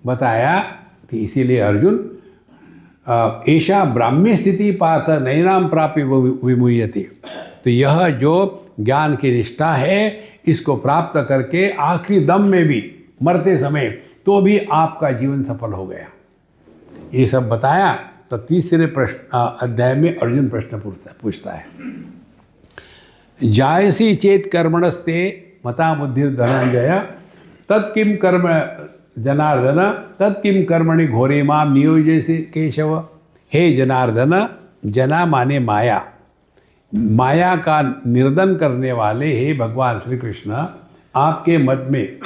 बताया कि इसीलिए अर्जुन ऐशा ब्राह्म्य स्थिति पार्थ नैनाम प्राप्य विमुह्यते। तो यह जो ज्ञान की निष्ठा है, इसको प्राप्त करके आखिरी दम में भी, मरते समय तो भी आपका जीवन सफल हो गया। ये सब बताया। तो तीसरे प्रश्न अध्याय में अर्जुन प्रश्न पूछता है, जायसी चेत कर्मणस्ते मता बुद्धि धनंजय तत्किम कर्म जनार्दन तत्किम कर्मणि घोरे माम नियोजयसि केशव। हे जनार्दन, जना माने माया, माया का निर्दन करने वाले हे भगवान श्री कृष्ण, आपके मत में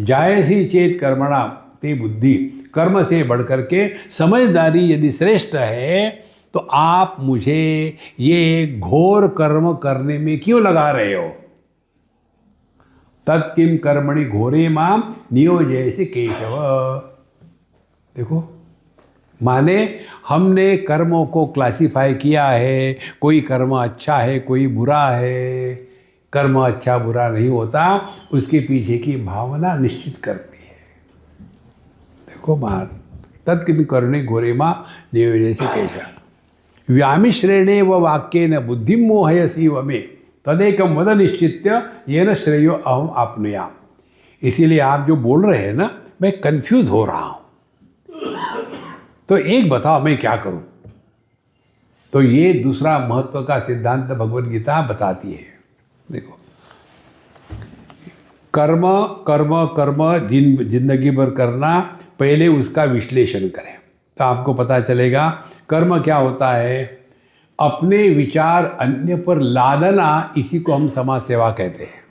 जायसी चेत कर्मणा ते बुद्धि, कर्म से बढ़कर के समझदारी यदि श्रेष्ठ है, तो आप मुझे ये घोर कर्म करने में क्यों लगा रहे हो। तत्किम कर्मणि घोरे माम नियोजयसि केशव। देखो, माने हमने कर्मों को क्लासिफाई किया है, कोई कर्म अच्छा है, कोई बुरा है। कर्म अच्छा बुरा नहीं होता, उसके पीछे की भावना निश्चित करती है। देखो बात, तत्किम कर्मणि घोरे मां नियोजयसि केशव। व्यामिश्रेणे व वाक्येन बुद्धिं मोहयसि व मे तदेकं वद निश्चित्य येन श्रेयो अहम आपनुयाम। इसीलिए आप जो बोल रहे हैं ना, मैं कंफ्यूज हो रहा हूँ, तो एक बताओ मैं क्या करूँ। तो ये दूसरा महत्व का सिद्धांत भगवद गीता बताती है। देखो, कर्म कर्म कर्म जिंदगी भर करना, पहले उसका विश्लेषण करें तो आपको पता चलेगा कर्म क्या होता है। अपने विचार अन्य पर लादना, इसी को हम समाज सेवा कहते हैं।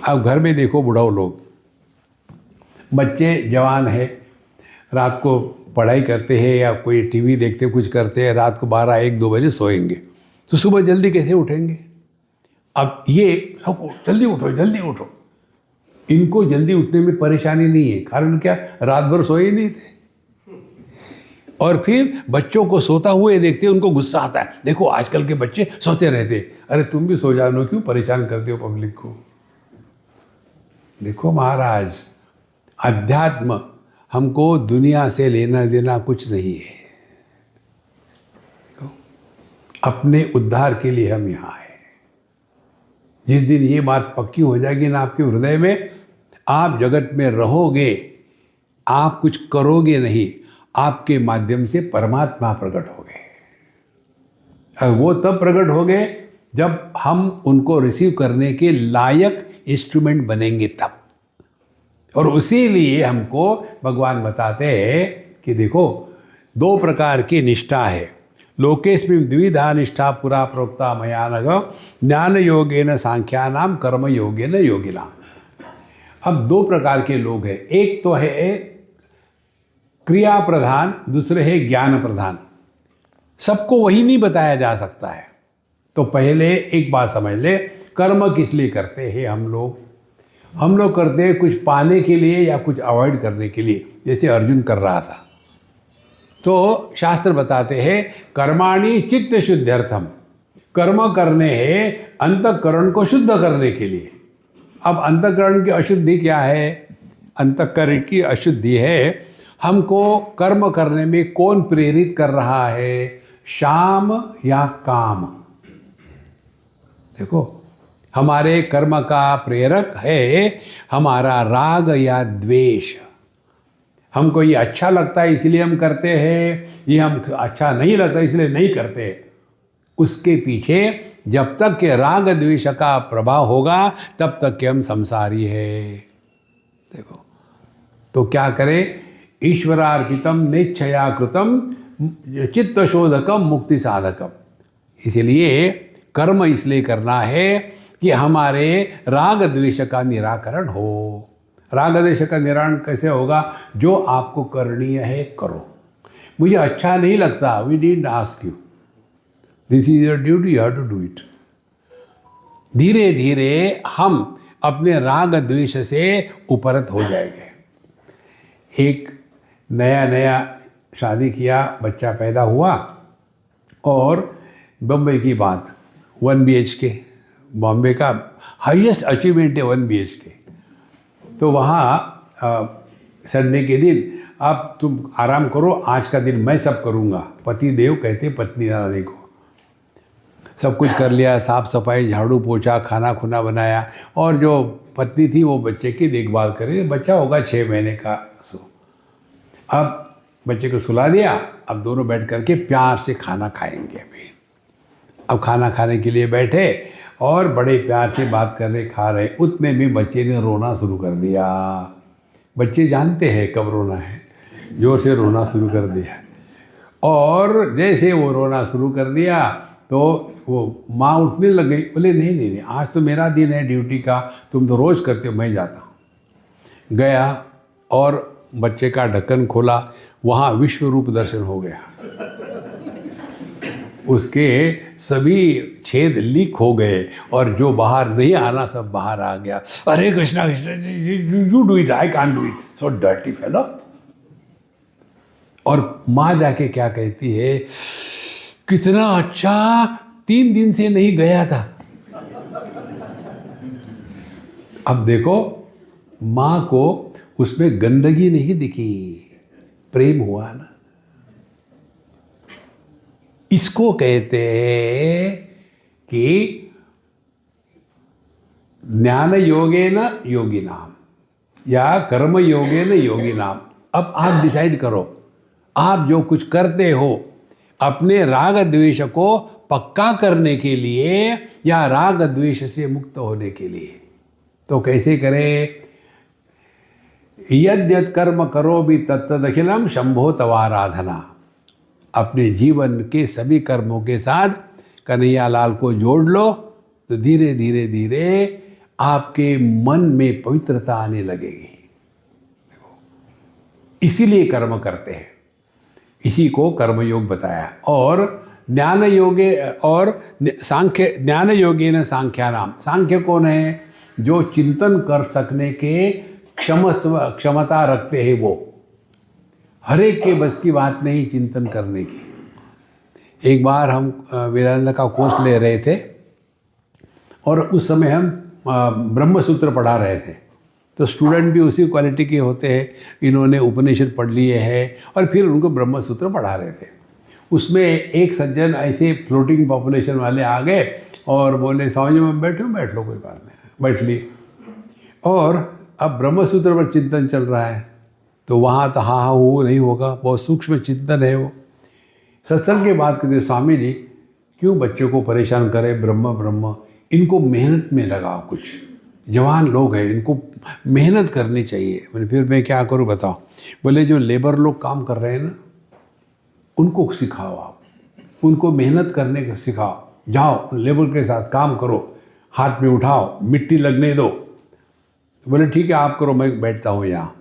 अब घर में देखो बुढ़ाओ लोग, बच्चे जवान है, रात को पढ़ाई करते हैं या कोई टीवी देखते कुछ करते हैं, रात को 12-1-2 बजे सोएंगे, तो सुबह जल्दी कैसे उठेंगे? अब ये सबको जल्दी उठो जल्दी उठो, इनको जल्दी उठने में परेशानी नहीं है, कारण क्या? रात भर सोए ही नहीं थे। और फिर बच्चों को सोता हुए देखते उनको गुस्सा आता है, देखो आजकल के बच्चे सोते रहते। अरे तुम भी सो जानो, क्यों परेशान करते हो पब्लिक को? देखो महाराज, अध्यात्म हमको दुनिया से लेना देना कुछ नहीं है। देखो, अपने उद्धार के लिए हम यहाँ हैं। जिस दिन ये बात पक्की हो जाएगी ना आपके हृदय में, आप जगत में रहोगे, आप कुछ करोगे नहीं, आपके माध्यम से परमात्मा प्रकट होंगे। और वो तब प्रकट होंगे जब हम उनको रिसीव करने के लायक इंस्ट्रूमेंट बनेंगे तब। और उसी लिए हमको भगवान बताते हैं कि देखो, 2 प्रकार की निष्ठा है। लोकेस्मिन् द्विधा निष्ठा पुरा प्रोक्ता मया नघ, ज्ञान योगेन सांख्यानाम कर्म योगेन योगिनाम। अब 2 प्रकार के लोग हैं, एक तो है क्रिया प्रधान, दूसरे है ज्ञान प्रधान। सबको वही नहीं बताया जा सकता है। तो पहले एक बात समझ ले, कर्म किस लिए करते हैं हम लोग? हम लोग करते हैं कुछ पाने के लिए या कुछ अवॉइड करने के लिए, जैसे अर्जुन कर रहा था। तो शास्त्र बताते हैं कर्माणि चित्त शुद्ध्यर्थम, कर्म करने हैं अंतःकरण को शुद्ध करने के लिए। अब अंतःकरण की अशुद्धि क्या है? अंतःकरण की अशुद्धि है हमको कर्म करने में कौन प्रेरित कर रहा है, शाम या काम? देखो, हमारे कर्म का प्रेरक है हमारा राग या द्वेष। हमको ये अच्छा लगता है इसलिए हम करते हैं, ये हम अच्छा नहीं लगता इसलिए नहीं करते। उसके पीछे जब तक के राग द्वेष का प्रभाव होगा तब तक के हम संसारी है। देखो, तो क्या करें? ईश्वरार्पितम नेच्छया कृतम चित्त शोधकम मुक्ति साधकम। इसीलिए कर्म इसलिए करना है कि हमारे राग द्वेष का निराकरण हो। राग द्वेष का निराकरण कैसे होगा? जो आपको करणीय है करो। मुझे अच्छा नहीं लगता, we didn't ask you, this is your duty, you have to do it. धीरे धीरे हम अपने राग द्वेष से उपरत हो जाएंगे। एक नया शादी किया, बच्चा पैदा हुआ, और बम्बई की बात, 1 BHK, बॉम्बे का हाईएस्ट अचीवमेंट है 1 BHK। तो वहाँ संडे के दिन अब तुम आराम करो, आज का दिन मैं सब करूँगा। पति देव कहते पत्नी रानी को। सब कुछ कर लिया, साफ सफाई, झाड़ू पोछा, खाना खुना बनाया, और जो पत्नी थी वो बच्चे की देखभाल करे। बच्चा होगा 6 महीने का। अब बच्चे को सुला दिया, अब दोनों बैठ करके प्यार से खाना खाएंगे। अभी अब खाना खाने के लिए बैठे और बड़े प्यार से बात कर रहे, खा रहे, उतने में बच्चे ने रोना शुरू कर दिया। बच्चे जानते हैं कब रोना है, जोर से रोना शुरू कर दिया। और जैसे वो रोना शुरू कर दिया तो वो माँ उठने लग गई। बोले नहीं नहीं नहीं, आज तो मेरा दिन है ड्यूटी का, तुम तो रोज़ करते हो, मैं जाता हूँ। गया और बच्चे का ढक्कन खोला, वहाँ विश्व रूप दर्शन हो गया। उसके सभी छेद लीक हो गए और जो बाहर नहीं आना सब बाहर आ गया। अरे Krishna Krishna, you do it, I can't do it, so dirty fellow. और माँ जाके क्या कहती है, कितना अच्छा, 3 दिन से नहीं गया था। अब देखो, माँ को उसमें गंदगी नहीं दिखी, प्रेम हुआ ना। इसको कहते हैं कि ज्ञान योगेन योगिनाम या कर्म योगेन योगिनाम। अब आप डिसाइड करो, आप जो कुछ करते हो अपने राग द्वेष को पक्का करने के लिए या राग द्वेष से मुक्त होने के लिए। तो कैसे करें? यद्यत् कर्म करो भी तत्तदखिलम शंभो तवाराधना। अपने जीवन के सभी कर्मों के साथ कन्हैया लाल को जोड़ लो, तो धीरे धीरे धीरे आपके मन में पवित्रता आने लगेगी। इसीलिए कर्म करते हैं, इसी को कर्मयोग बताया। और ज्ञान योगे और सांख्य, ज्ञान योगे न सांख्यानाम, सांख्य कौन है? जो चिंतन कर सकने के क्षमता रखते हैं। वो हर एक के बस की बात नहीं चिंतन करने की। एक बार हम वेदांत का कोर्स ले रहे थे और उस समय हम ब्रह्म सूत्र पढ़ा रहे थे। तो स्टूडेंट भी उसी क्वालिटी के होते हैं, इन्होंने उपनिषद पढ़ लिए हैं और फिर उनको ब्रह्म सूत्र पढ़ा रहे थे। उसमें एक सज्जन ऐसे फ्लोटिंग पॉपुलेशन वाले आ गए और बोले, स्वामी जी मैं बैठ लो, कोई बात नहीं, बैठ ली। और अब ब्रह्म सूत्र पर चिंतन चल रहा है, तो वहाँ तो हाँ वो नहीं होगा, बहुत सूक्ष्म चिंतन है वो। सत्संग के बात करते, स्वामी जी क्यों बच्चों को परेशान करें, ब्रह्म, इनको मेहनत में लगाओ, कुछ जवान लोग हैं, इनको मेहनत करनी चाहिए। मैंने फिर मैं क्या करूं बताओ? बोले जो लेबर लोग काम कर रहे हैं ना, उनको सिखाओ, आप उनको मेहनत करने को सिखाओ, जाओ लेबर के साथ काम करो, हाथ में उठाओ, मिट्टी लगने दो। बोले ठीक है आप करो, मैं बैठता हूँ यहाँ।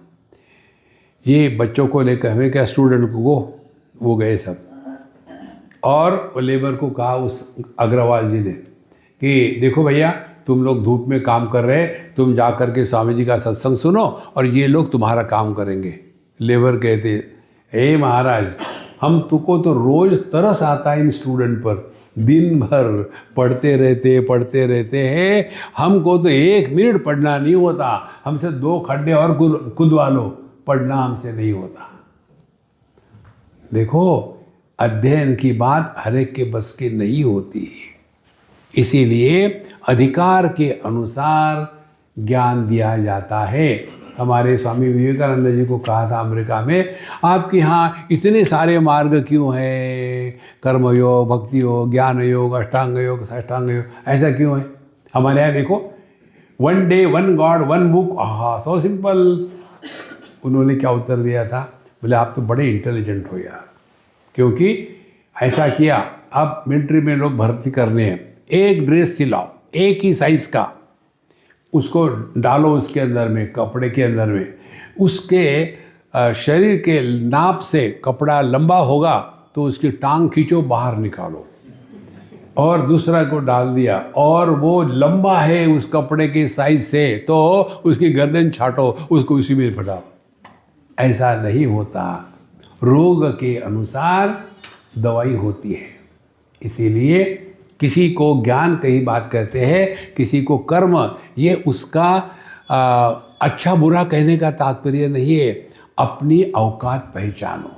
ये बच्चों को लेकर हमें क्या, स्टूडेंट को वो गए सब, और लेबर को कहा उस अग्रवाल जी ने कि देखो भैया तुम लोग धूप में काम कर रहे हैं, तुम जा कर के स्वामी जी का सत्संग सुनो और ये लोग तुम्हारा काम करेंगे। लेबर कहते, हे महाराज हम तुमको तो रोज़ तरस आता है इन स्टूडेंट पर, दिन भर पढ़ते रहते हैं, हमको तो 1 मिनट पढ़ना नहीं होता, हमसे 2 खड्डे और खुदवा लो, पढ़ना हमसे नहीं होता। देखो अध्ययन की बात हर एक के बस की नहीं होती, इसीलिए अधिकार के अनुसार ज्ञान दिया जाता है। हमारे स्वामी विवेकानंद जी को कहा था अमेरिका में, आपके यहाँ इतने सारे मार्ग क्यों हैं? कर्मयोग, भक्ति योग, ज्ञान योग, अष्टांग योग, साष्टांग योग, ऐसा क्यों है? हमारे यहाँ देखो, 1 डे 1 गॉड 1 बुक, आहा सो सिंपल। उन्होंने क्या उत्तर दिया था? बोले आप तो बड़े इंटेलिजेंट हो यार, क्योंकि ऐसा किया, अब मिलिट्री में लोग भर्ती करने हैं, एक ड्रेस सिलाओ एक ही साइज का, उसको डालो उसके अंदर में, कपड़े के अंदर में, उसके शरीर के नाप से कपड़ा लंबा होगा तो उसकी टांग खींचो, बाहर निकालो, और दूसरा को डाल दिया और वो लंबा है उस कपड़े के साइज से, तो उसकी गर्दन छाटो, उसको उसी में पटाओ। ऐसा नहीं होता, रोग के अनुसार दवाई होती है। इसीलिए किसी को ज्ञान कई बात कहते हैं, किसी को कर्म, ये उसका अच्छा बुरा कहने का तात्पर्य नहीं है। अपनी औकात पहचानो।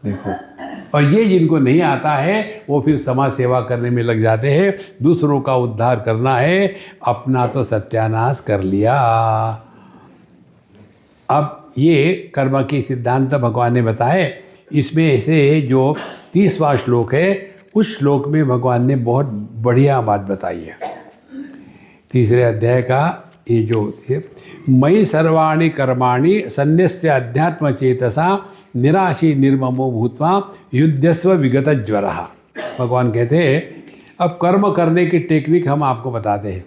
देखो, और ये जिनको नहीं आता है वो फिर समाज सेवा करने में लग जाते हैं, दूसरों का उद्धार करना है, अपना तो सत्यानाश कर लिया। अब ये कर्म के सिद्धांत भगवान ने बताए। इसमें से जो 30वां श्लोक है, उस श्लोक में भगवान ने बहुत बढ़िया बात बताई है। 3रे अध्याय का ये जो थे, मयि सर्वाणि कर्माणि सन्न्यस्य अध्यात्म चेतसा निराशी निर्ममो भूत्वा युध्यस्व विगत ज्वरः। भगवान कहते हैं, अब कर्म करने की टेक्निक हम आपको बताते हैं।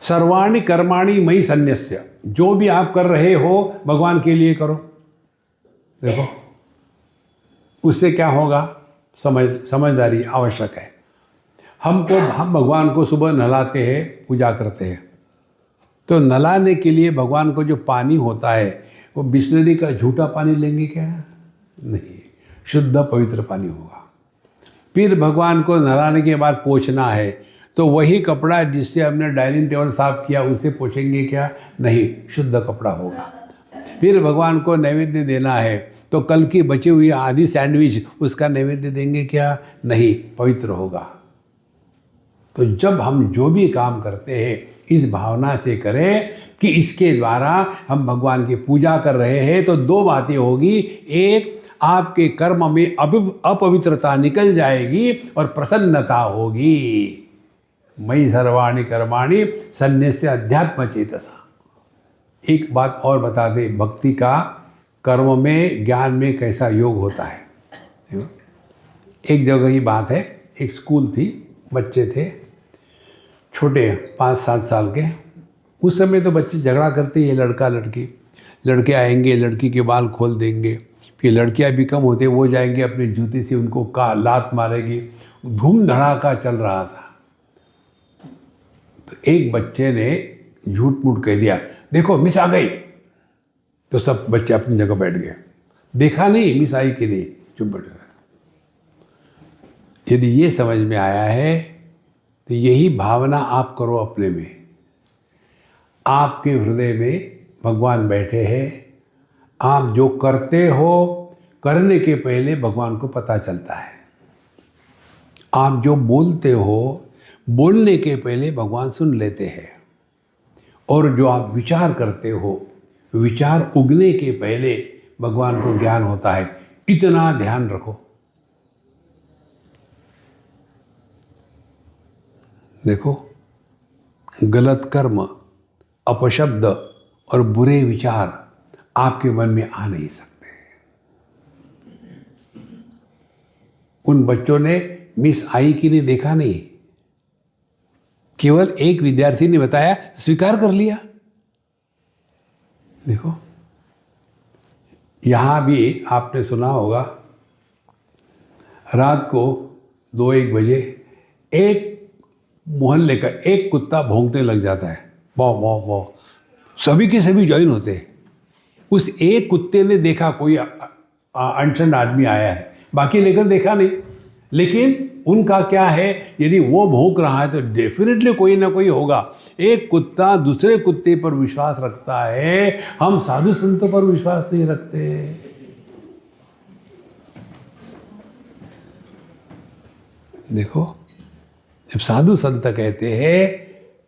सर्वाणि कर्माणि मयि सन्न्यस्य, जो भी आप कर रहे हो भगवान के लिए करो। देखो उससे क्या होगा, समझदारी आवश्यक है। हम भगवान को सुबह नहलाते हैं, पूजा करते हैं, तो नहलाने के लिए भगवान को जो पानी होता है वो बिस्लरी का झूठा पानी लेंगे क्या? नहीं, शुद्ध पवित्र पानी होगा। फिर भगवान को नहलाने के बाद पोंछना है, तो वही कपड़ा जिससे हमने डाइनिंग टेबल साफ किया उससे पोंछेंगे क्या? नहीं, शुद्ध कपड़ा होगा। फिर भगवान को नैवेद्य देना है, तो कल की बची हुई आधी सैंडविच उसका नैवेद्य देंगे क्या? नहीं, पवित्र होगा। तो जब हम जो भी काम करते हैं इस भावना से करें कि इसके द्वारा हम भगवान की पूजा कर रहे हैं, तो 2 बातें होगी। एक, आपके कर्म में अपवित्रता निकल जाएगी और प्रसन्नता होगी। मयि सर्वाणि कर्माणि सन्न्यस्य अध्यात्म चेतसा। एक बात और बता दें, भक्ति का कर्म में, ज्ञान में कैसा योग होता है। एक जगह की बात है, एक स्कूल थी, बच्चे थे, छोटे 5-7 साल के, उस समय तो बच्चे झगड़ा करते हैं, लड़का लड़की, लड़के आएंगे लड़की के बाल खोल देंगे, फिर लड़कियां भी कम होते वो जाएंगे अपने जूते से उनको लात मारेगी, धूम धड़ाका चल रहा था। तो एक बच्चे ने झूठ मूठ कह दिया, देखो मिस आ गई, तो सब बच्चे अपनी जगह बैठ गए, देखा नहीं मिस आई कि नहीं, चुप बैठ गए। यदि ये समझ में आया है तो यही भावना आप करो अपने में। आपके हृदय में भगवान बैठे हैं, आप जो करते हो करने के पहले भगवान को पता चलता है। आप जो बोलते हो बोलने के पहले भगवान सुन लेते हैं। और जो आप विचार करते हो विचार उगने के पहले भगवान को ज्ञान होता है। इतना ध्यान रखो। देखो, गलत कर्म, अपशब्द और बुरे विचार आपके मन में आ नहीं सकते। उन बच्चों ने मिस आई कि नहीं देखा नहीं, केवल एक विद्यार्थी ने बताया, स्वीकार कर लिया। देखो, यहां भी आपने सुना होगा, रात को 2-1 बजे एक मोहल्ले का एक कुत्ता भौंकने लग जाता है, वाह वाह वाह, सभी के सभी ज्वाइन होते हैं। उस एक कुत्ते ने देखा कोई अनशन आदमी आया है, बाकी लेकर देखा नहीं। लेकिन उनका क्या है, यदि वो भौंक रहा है तो डेफिनेटली कोई ना कोई होगा। एक कुत्ता दूसरे कुत्ते पर विश्वास रखता है, हम साधु संतों पर विश्वास नहीं रखते। देखो, जब साधु संत कहते हैं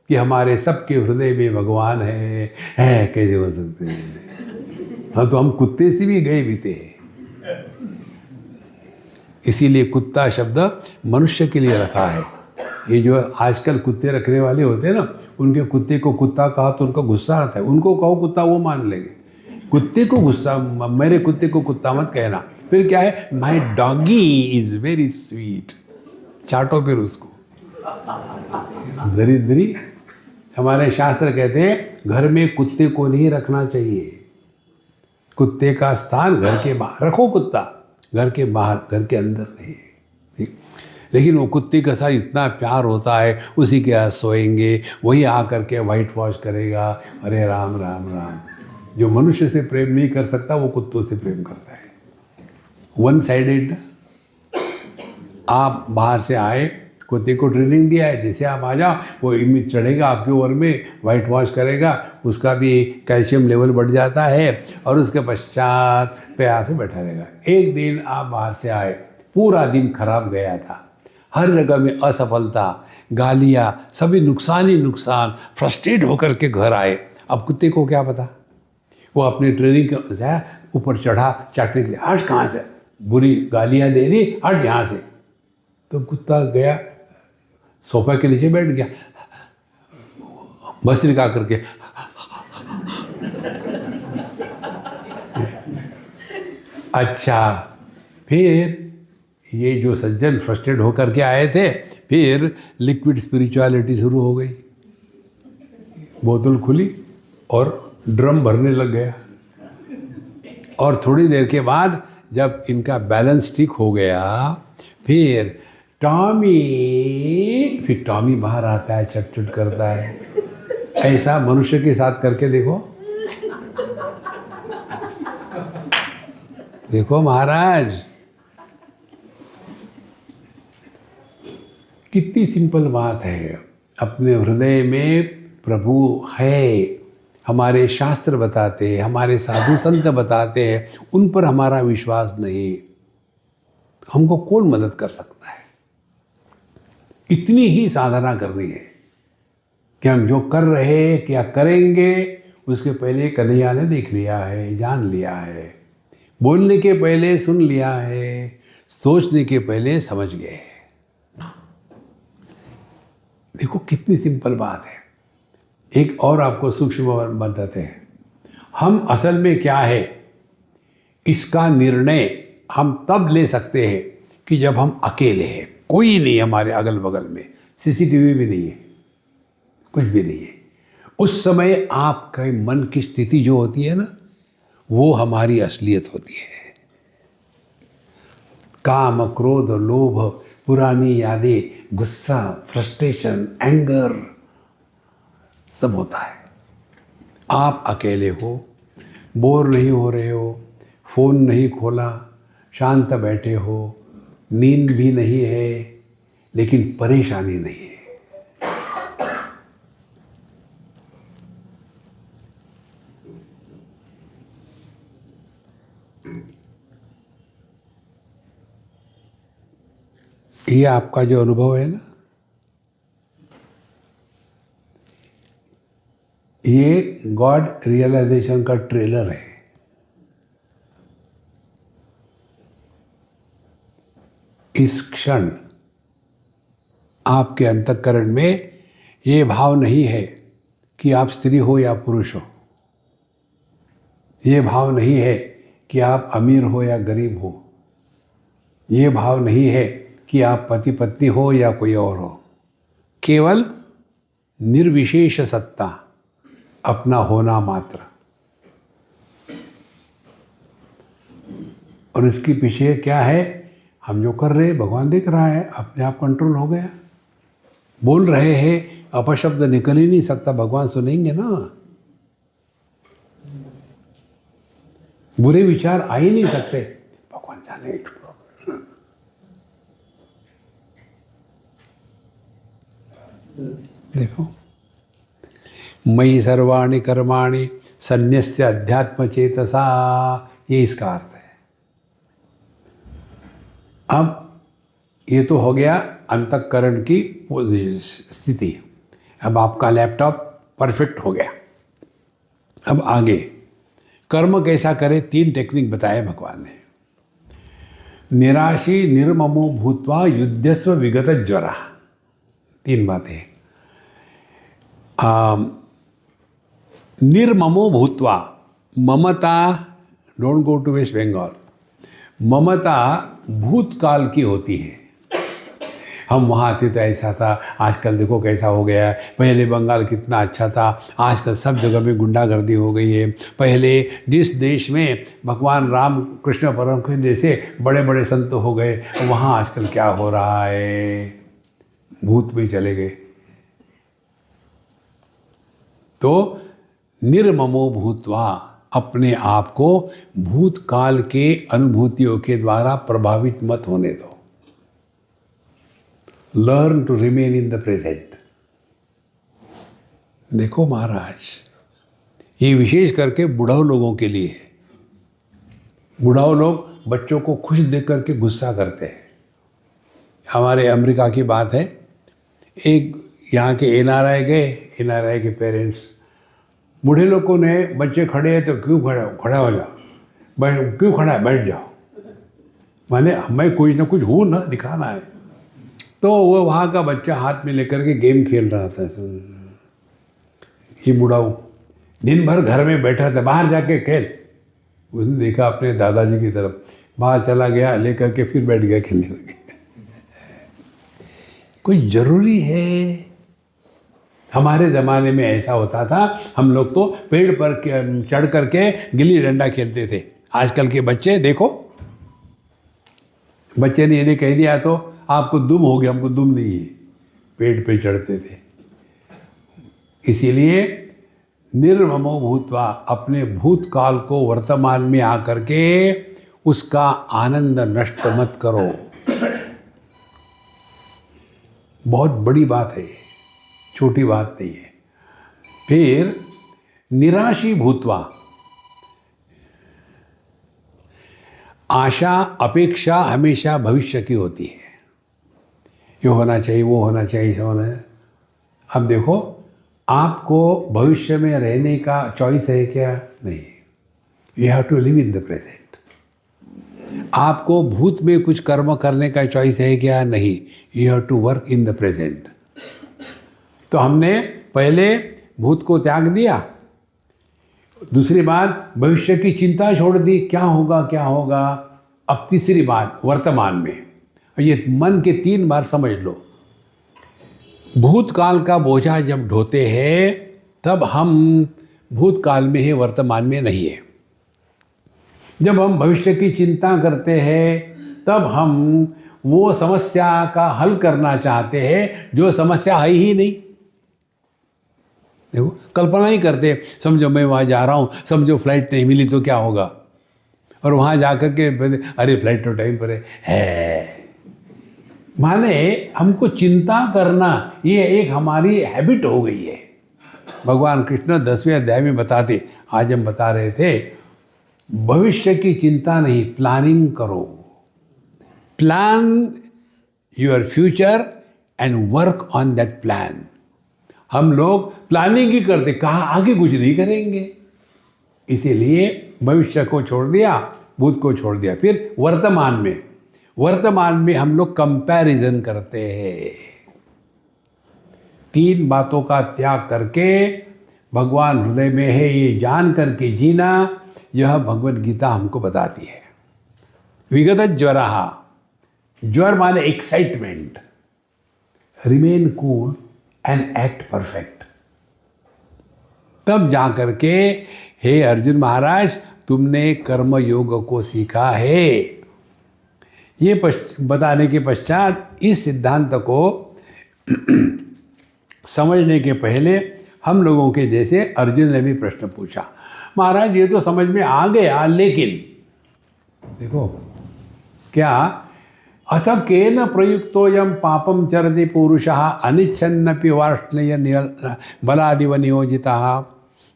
कि हमारे सबके हृदय में भगवान है कैसे हो सकते हैं? हाँ, तो हम कुत्ते से भी गए बीते हैं। इसीलिए कुत्ता शब्द मनुष्य के लिए रखा है। ये जो आजकल कुत्ते रखने वाले होते हैं ना, उनके कुत्ते को कुत्ता कहा तो उनको गुस्सा आता है। उनको कहो कुत्ता, वो मान लेंगे। कुत्ते को गुस्सा, मेरे कुत्ते को कुत्ता मत कहना। फिर क्या है, माई डॉगी इज वेरी स्वीट, चाटो फिर उसको। दरिद्री, हमारे शास्त्र कहते हैं घर में कुत्ते को नहीं रखना चाहिए। कुत्ते का स्थान घर के बाहर रखो। कुत्ता घर के बाहर, घर के अंदर नहीं। ठीक, लेकिन वो कुत्ते के साथ इतना प्यार होता है, उसी के साथ सोएंगे, वही आकर के वाइट वॉश करेगा। अरे राम राम राम। जो मनुष्य से प्रेम नहीं कर सकता वो कुत्तों से प्रेम करता है। One sided. आप बाहर से आए, कुत्ते को ट्रेनिंग दिया है, जैसे आप आ जाओ वो इमेज चढ़ेगा आपके ओर में, वाइट वॉश करेगा, उसका भी कैल्शियम लेवल बढ़ जाता है और उसके पश्चात प्यार से बैठा रहेगा। एक दिन आप बाहर से आए, पूरा दिन खराब गया था, हर जगह में असफलता, गालियाँ, सभी नुकसान ही नुकसान, फ्रस्ट्रेट होकर के घर आए। अब कुत्ते को क्या पता, वो अपनी ट्रेनिंग के ऊपर चढ़ा चाटने के लिए, हट कहाँ से, बुरी गालियाँ दे दी, हट यहाँ से। तो कुत्ता गया, सोफा के नीचे बैठ गया, बस निकाल करके अच्छा। फिर ये जो सज्जन फ्रस्ट्रेट होकर के आए थे, फिर लिक्विड स्पिरिचुअलिटी शुरू हो गई। बोतल खुली और ड्रम भरने लग गया। और थोड़ी देर के बाद जब इनका बैलेंस ठीक हो गया, फिर टॉमी बाहर आता है, चट करता है। ऐसा मनुष्य के साथ करके देखो। देखो महाराज, कितनी सिंपल बात है। अपने हृदय में प्रभु है, हमारे शास्त्र बताते हैं, हमारे साधु संत बताते हैं, उन पर हमारा विश्वास नहीं, हमको कौन मदद कर सकता है? इतनी ही साधना करनी है कि हम जो कर रहे हैं क्या करेंगे, उसके पहले कन्हैया ने देख लिया है, जान लिया है। बोलने के पहले सुन लिया है, सोचने के पहले समझ गए। देखो कितनी सिंपल बात है। एक और आपको सूक्ष्म बताते हैं। हम असल में क्या है, इसका निर्णय हम तब ले सकते हैं कि जब हम अकेले हैं, कोई नहीं हमारे अगल बगल में, सीसीटीवी भी नहीं है, कुछ भी नहीं है। उस समय आपके मन की स्थिति जो होती है ना, वो हमारी असलियत होती है। काम, क्रोध, लोभ, पुरानी यादें, गुस्सा, फ्रस्ट्रेशन, एंगर, सब होता है। आप अकेले हो, बोर नहीं हो रहे हो, फ़ोन नहीं खोला, शांत बैठे हो, नींद भी नहीं है, लेकिन परेशानी नहीं है। ये आपका जो अनुभव है ना, ये गॉड रियलाइजेशन का ट्रेलर है। इस क्षण आपके अंतःकरण में ये भाव नहीं है कि आप स्त्री हो या पुरुष हो। ये भाव नहीं है कि आप अमीर हो या गरीब हो। ये भाव नहीं है कि आप पति पत्नी हो या कोई और हो। केवल निर्विशेष सत्ता, अपना होना मात्र। और इसके पीछे क्या है? हम जो कर रहे हैं भगवान देख रहा है, अपने आप कंट्रोल हो गया। बोल रहे हैं, अपशब्द निकल ही नहीं सकता, भगवान सुनेंगे ना। बुरे विचार आ ही नहीं सकते, भगवान जाने। देखो, मयि सर्वाणि कर्माणि सन्न्यस्य अध्यात्म चेतसा, ये इसका अर्थ है। अब ये तो हो गया अंतःकरण की स्थिति। अब आपका लैपटॉप परफेक्ट हो गया। अब आगे कर्म कैसा करे, 3 टेक्निक बताए भगवान ने। निराशी निर्ममो भूत्वा युद्धस्व विगत ज्वरा, 3 बातें। निर्ममो भूत्वा, ममता, don't go to West Bengal. ममता भूतकाल की होती है। हम वहाँ आते तो ऐसा था, आजकल देखो कैसा हो गया है। पहले बंगाल कितना अच्छा था, आजकल सब जगह में गुंडागर्दी हो गई है। पहले जिस देश में भगवान राम कृष्ण परमहंस जैसे बड़े बड़े संत हो गए, वहाँ आजकल क्या हो रहा है, भूत में चले गए। तो निर्ममो भूत्वा, अपने आप को भूतकाल के अनुभूतियों के द्वारा प्रभावित मत होने दो। Learn to remain in the present. देखो महाराज, ये विशेष करके बुढ़ाऊ लोगों के लिए है। बुढ़ाऊ लोग बच्चों को खुश देख करके गुस्सा करते हैं। हमारे अमेरिका की बात है, एक यहाँ के एनआरआई गए, एनआरआई के पेरेंट्स, बूढ़े लोगों ने बच्चे खड़े हैं तो क्यों खड़ा हो जाओ, क्यों खड़ा है, बैठ जाओ, माने मैं कुछ ना कुछ हूँ ना, दिखाना है। तो वो वहाँ का बच्चा हाथ में लेकर के गेम खेल रहा था। ये बुढ़ाऊ दिन भर घर में बैठा था, बाहर जाके खेल। उसने देखा अपने दादाजी की तरफ, बाहर चला गया, लेकर के फिर बैठ गया खेलने लगे। कोई ज़रूरी है? हमारे ज़माने में ऐसा होता था, हम लोग तो पेड़ पर चढ़ करके गिल्ली डंडा खेलते थे। आजकल के बच्चे देखो, बच्चे ने यदि कह दिया तो आपको दुम हो गया, हमको दुम नहीं है, पेड़ पे चढ़ते थे। इसीलिए निर्ममो भूत्वा, अपने भूतकाल को वर्तमान में आकर के उसका आनंद नष्ट मत करो। बहुत बड़ी बात है, छोटी बात नहीं है। फिर निराशी भूत्वा, आशा अपेक्षा हमेशा भविष्य की होती है। ये होना चाहिए, वो होना चाहिए, ऐसा होना है। अब देखो, आपको भविष्य में रहने का चॉइस है क्या? नहीं। You have to live in the present. आपको भूत में कुछ कर्म करने का चॉइस है क्या? नहीं। You have to work in the present. तो हमने पहले भूत को त्याग दिया, दूसरी बात भविष्य की चिंता छोड़ दी, क्या होगा क्या होगा। अब तीसरी बात वर्तमान में, ये मन के 3 बार समझ लो। भूतकाल का बोझा जब ढोते हैं तब हम भूतकाल में है, वर्तमान में नहीं है। जब हम भविष्य की चिंता करते हैं तब हम वो समस्या का हल करना चाहते हैं जो समस्या है ही नहीं। देखो, कल्पना ही करते, समझो मैं वहाँ जा रहा हूँ, समझो फ्लाइट नहीं मिली तो क्या होगा, और वहाँ जाकर के अरे फ्लाइट तो टाइम पर है। माने हमको चिंता करना ये एक हमारी हैबिट हो गई है। भगवान कृष्ण 10वें अध्याय में बताते, आज हम बता रहे थे, भविष्य की चिंता नहीं, प्लानिंग करो। Plan your future and work on that plan. हम लोग प्लानिंग ही करते, कहा आगे कुछ नहीं करेंगे, इसीलिए भविष्य को छोड़ दिया, भूत को छोड़ दिया। फिर वर्तमान में हम लोग कंपैरिजन करते हैं। 3 बातों का त्याग करके भगवान हृदय में है ये जान करके जीना, यह भगवद गीता हमको बताती है। विगत ज्वरः, ज्वर माने excitement, remain cool and act perfect. तब जा करके हे अर्जुन महाराज, तुमने कर्म योग को सीखा है। ये बताने के पश्चात इस सिद्धांत को समझने के पहले हम लोगों के जैसे अर्जुन ने भी प्रश्न पूछा, महाराज ये तो समझ में आ गया, लेकिन देखो क्या, अथ केन प्रयुक्तोऽयं पापं चरति पुरुषः अनिच्छन्नपि वार्ष्णेय बलादिव नियोजितः।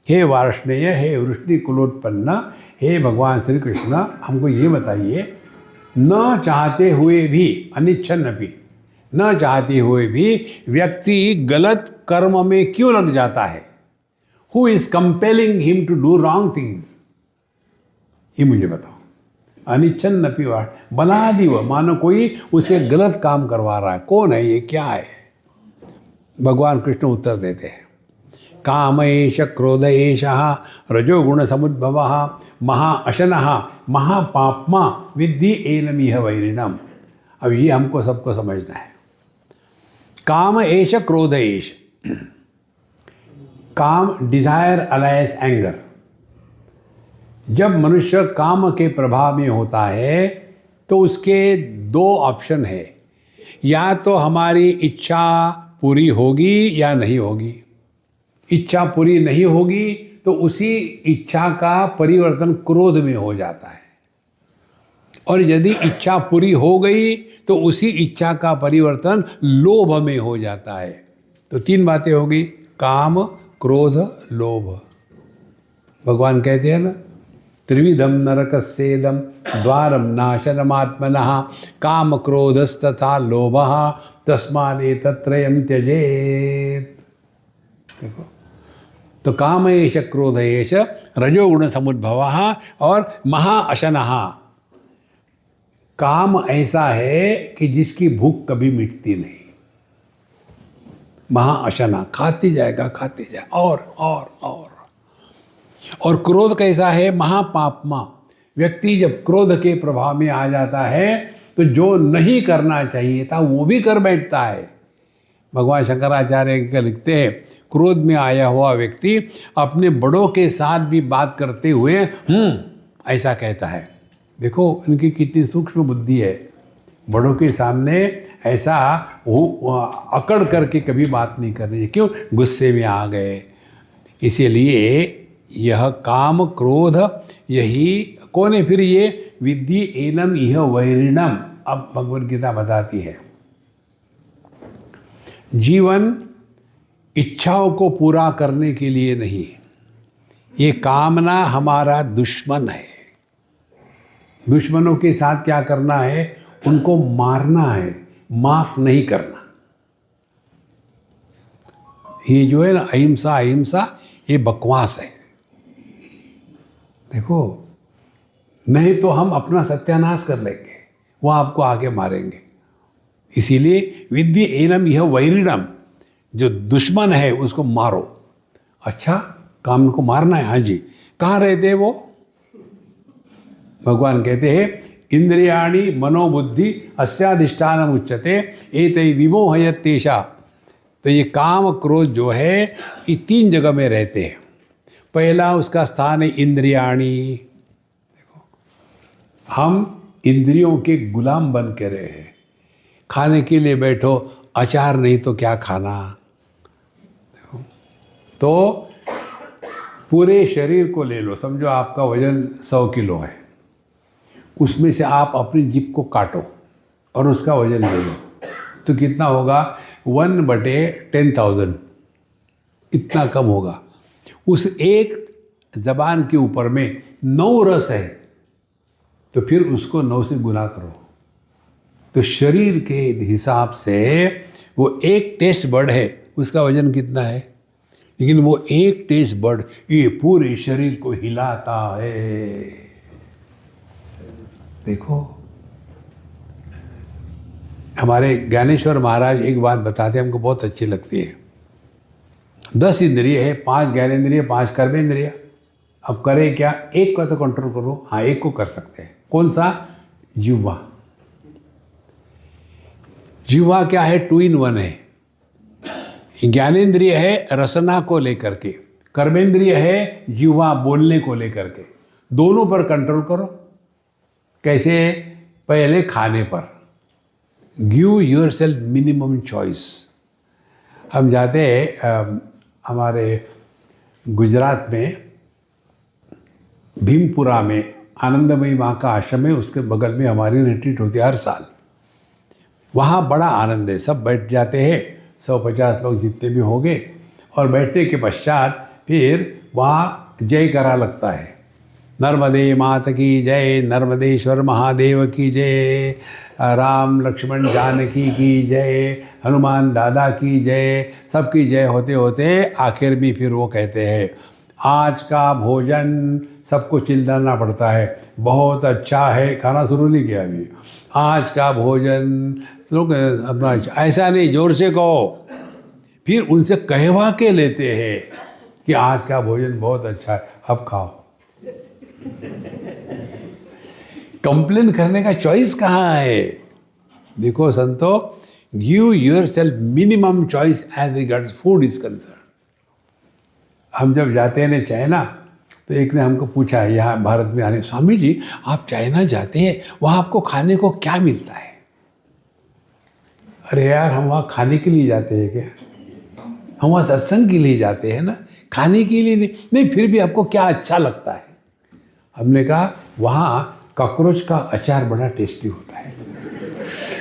हे वार्ष्णेय, हे वृष्णिकुलोत्पन्न, हे भगवान श्री कृष्ण, हमको ये बताइए, न चाहते हुए भी, अनिच्छन्नपि, न चाहते हुए भी व्यक्ति गलत कर्म में क्यों लग जाता है? Who is compelling him to do wrong things? ये मुझे बताओ। अनिच्छन्नपि बलादिव, मानो कोई उसे गलत काम करवा रहा है, कौन है ये, क्या है? भगवान कृष्ण उत्तर देते हैं, काम एष क्रोध एषः रजोगुण समुद्भवः महाअशनः महापाप्मा विद्धि एनमिह वैरिणम। अब ये हमको सबको समझना है। काम एष क्रोध एष, काम डिजायर अलाइज एंगर। जब मनुष्य काम के प्रभाव में होता है तो उसके 2 ऑप्शन है, या तो हमारी इच्छा पूरी होगी या नहीं होगी। इच्छा पूरी नहीं होगी तो उसी इच्छा का परिवर्तन क्रोध में हो जाता है, और यदि इच्छा पूरी हो गई तो उसी इच्छा का परिवर्तन लोभ में हो जाता है। तो 3 बातें होगी, काम क्रोध लोभ। भगवान कहते हैं ना, त्रिविधम नरकस्येदम द्वारम नाशनमात्मनः काम क्रोधस्तथा लोभः तस्मादेतत्त्रयं त्यजेत्। देखो, तो काम एष क्रोध एष रजोगुण समुद्भवः और महाअशनः। काम ऐसा है कि जिसकी भूख कभी मिटती नहीं, महाअशना, खाते जाएगा और क्रोध कैसा है, महापापमा। व्यक्ति जब क्रोध के प्रभाव में आ जाता है तो जो नहीं करना चाहिए था वो भी कर बैठता है। भगवान शंकराचार्य का लिखते हैं, क्रोध में आया हुआ व्यक्ति अपने बड़ों के साथ भी बात करते हुए ऐसा कहता है। देखो इनकी कितनी सूक्ष्म बुद्धि है, बड़ों के सामने ऐसा वो अकड़ करके कभी बात नहीं करनी। क्यों? गुस्से में आ गए। इसीलिए यह काम क्रोध, यही कौन है फिर? ये विद्धि एनम इह वैरिणम। अब भगवद गीता बताती है, जीवन इच्छाओं को पूरा करने के लिए नहीं, ये कामना हमारा दुश्मन है। दुश्मनों के साथ क्या करना है? उनको मारना है, माफ नहीं करना। ये जो है ना अहिंसा, ये बकवास है। देखो, नहीं तो हम अपना सत्यानाश कर लेंगे, वो आपको आके मारेंगे। इसीलिए विद्धि एनम यह वैरिणम, जो दुश्मन है उसको मारो। अच्छा, काम को मारना है? हाँ जी। कहाँ रहते हैं वो? भगवान कहते हैं, इंद्रियाणि मनोबुद्धि अस्याधिष्ठानम उच्यते एतै विमोहयत्येषा तो ये काम क्रोध जो है ये 3 जगह में रहते हैं। पहला उसका स्थान है इंद्रियाणी। देखो, हम इंद्रियों के गुलाम बन के रहे हैं। खाने के लिए बैठो, अचार नहीं तो क्या खाना। देखो, तो पूरे शरीर को ले लो, समझो आपका वजन 100 किलो है, उसमें से आप अपनी जीभ को काटो और उसका वजन ले लो, तो कितना होगा? 1/10,000, इतना कम होगा। उस एक जबान के ऊपर में 9 रस है, तो फिर उसको 9 से गुना करो। तो शरीर के हिसाब से वो एक टेस्ट बर्ड है, उसका वजन कितना है? लेकिन वो एक टेस्ट बर्ड ये पूरे शरीर को हिलाता है। देखो, हमारे ज्ञानेश्वर महाराज एक बात बताते हैं, हमको बहुत अच्छी लगती है। 10 इंद्रिय है, 5 ज्ञानेंद्रिय, 5 कर्मेंद्रिय। अब करें क्या? एक का तो कंट्रोल करो। हाँ, एक को कर सकते हैं। कौन सा? जिह्वा। जिह्वा क्या है? 2 in 1 है। ज्ञानेंद्रिय है रसना को लेकर के, कर्मेंद्रिय है जिह्वा बोलने को लेकर के। दोनों पर कंट्रोल करो। कैसे? पहले खाने पर give your self minimum choice. हम जाते हैं हमारे गुजरात में भीमपुरा में आनंदमयी माँ का आश्रम है, उसके बगल में हमारी रिट्रीट होती है हर साल। वहाँ बड़ा आनंद है, सब बैठ जाते हैं, 150 लोग जितने भी होंगे, और बैठने के पश्चात फिर वहाँ जय करा लगता है। नर्मदे मात की जय, नर्मदेश्वर महादेव की जय, राम लक्ष्मण जानकी की जय, हनुमान दादा की जय, सबकी जय होते होते आखिर में फिर वो कहते हैं आज का भोजन, सबको चिल्लाना पड़ता है, बहुत अच्छा है। खाना शुरू नहीं किया अभी। आज का भोजन, लोग अपना ऐसा नहीं, जोर से कहो। फिर उनसे कहवा के लेते हैं कि आज का भोजन बहुत अच्छा है, अब खाओ। कंप्लेन करने का चॉइस कहाँ है? देखो संतो, give your self minimum choice as regards food is concern. हम जब जाते हैं ना चाइना, तो एक ने हमको पूछा है यहाँ भारत में आने, स्वामी जी आप चाइना जाते हैं, वहाँ आपको खाने को क्या मिलता है? अरे यार, हम वहाँ खाने के लिए जाते हैं क्या? हम वहाँ सत्संग के लिए जाते हैं ना, खाने के लिए नहीं। नहीं, फिर भी आपको क्या अच्छा लगता है? हमने कहा वहाँ कॉकरोच का अचार बड़ा टेस्टी होता है।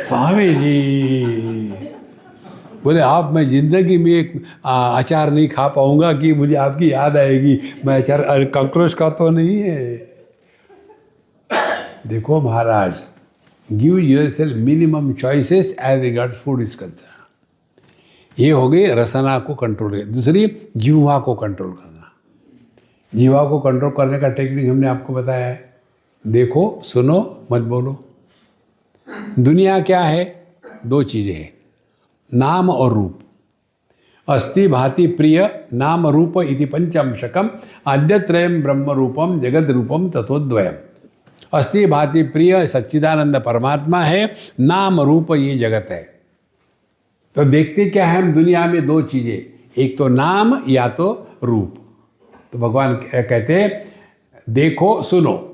स्वामी जी बोले आप, मैं ज़िंदगी में एक अचार नहीं खा पाऊँगा कि मुझे आपकी याद आएगी, मैं अचार, अरे कॉकरोच का तो नहीं है। देखो महाराज, give your self minimum choices as regards food is concern. ये हो गई रसना को कंट्रोल करना। दूसरी, जिह्वा को कंट्रोल करना। जिह्वा को कंट्रोल करने का टेक्निक हमने आपको बताया है। देखो, सुनो, मत बोलो। दुनिया क्या है? 2 चीज़ें हैं, नाम और रूप। अस्ति भाति प्रिय नाम रूप इति पंचमशकम आद्यत्रयम ब्रह्म रूपम जगद रूपम तथोद्वयम। अस्ति भाति प्रिय सच्चिदानंद परमात्मा है, नाम रूप ये जगत है। तो देखते क्या है हम दुनिया में? 2 चीज़ें, एक तो नाम या तो रूप। तो भगवान कहते हैं देखो सुनो,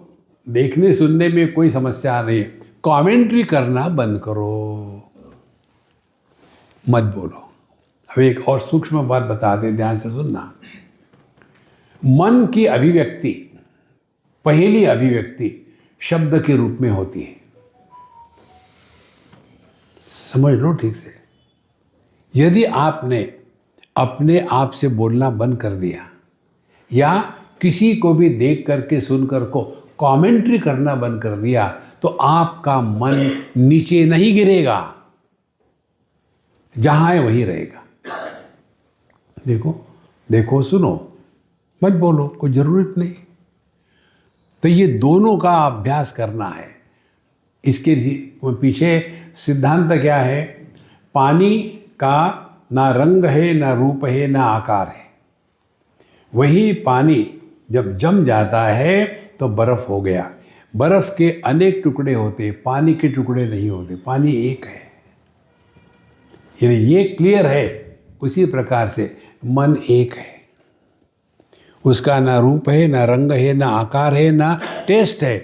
देखने सुनने में कोई समस्या नहीं, कमेंट्री करना बंद करो, मत बोलो। अब एक और सूक्ष्म बात बता दें, ध्यान से सुनना। मन की अभिव्यक्ति, पहली अभिव्यक्ति शब्द के रूप में होती है। समझ लो ठीक से। यदि आपने अपने आप से बोलना बंद कर दिया या किसी को भी देख करके सुन कर को कमेंट्री करना बंद कर दिया, तो आपका मन नीचे नहीं गिरेगा, जहां है वहीं रहेगा। देखो देखो, सुनो, मत बोलो, कोई ज़रूरत नहीं। तो ये दोनों का अभ्यास करना है। इसके पीछे सिद्धांत क्या है? पानी का ना रंग है, ना रूप है, ना आकार है। वही पानी जब जम जाता है तो बर्फ़ हो गया। बर्फ़ के अनेक टुकड़े होते, पानी के टुकड़े नहीं होते, पानी एक है। यानी ये क्लियर है, उसी प्रकार से मन एक है, उसका ना रूप है, ना रंग है, ना आकार है, ना टेस्ट है।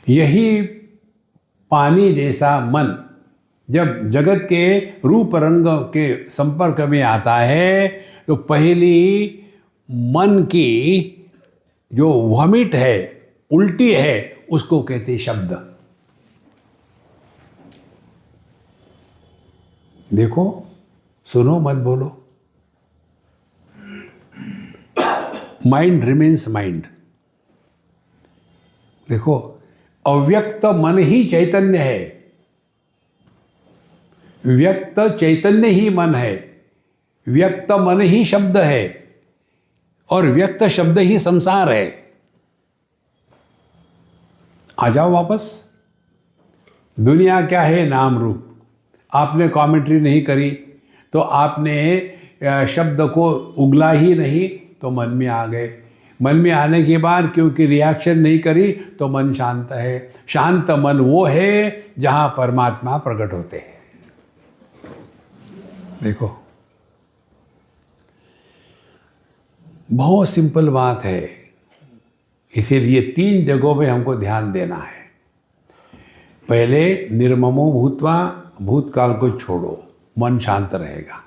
यही पानी जैसा मन जब जगत के रूप रंग के संपर्क में आता है तो पहली मन की जो वॉमिट है, उल्टी है, उसको कहते शब्द। देखो, सुनो मत बोलो, माइंड रिमेन्स माइंड। देखो, अव्यक्त मन ही चैतन्य है, व्यक्त चैतन्य ही मन है, व्यक्त मन ही शब्द है और व्यक्त शब्द ही संसार है। आ जाओ वापस। दुनिया क्या है? नाम रूप। आपने कमेंट्री नहीं करी तो आपने शब्द को उगला ही नहीं तो मन में आ गए। मन में आने के बाद क्योंकि रिएक्शन नहीं करी तो मन शांत है। शांत मन वो है जहाँ परमात्मा प्रकट होते हैं। देखो, बहुत सिंपल बात है। इसीलिए 3 जगहों में हमको ध्यान देना है। पहले निर्ममो भूत्वा, भूतकाल को छोड़ो, मन शांत रहेगा।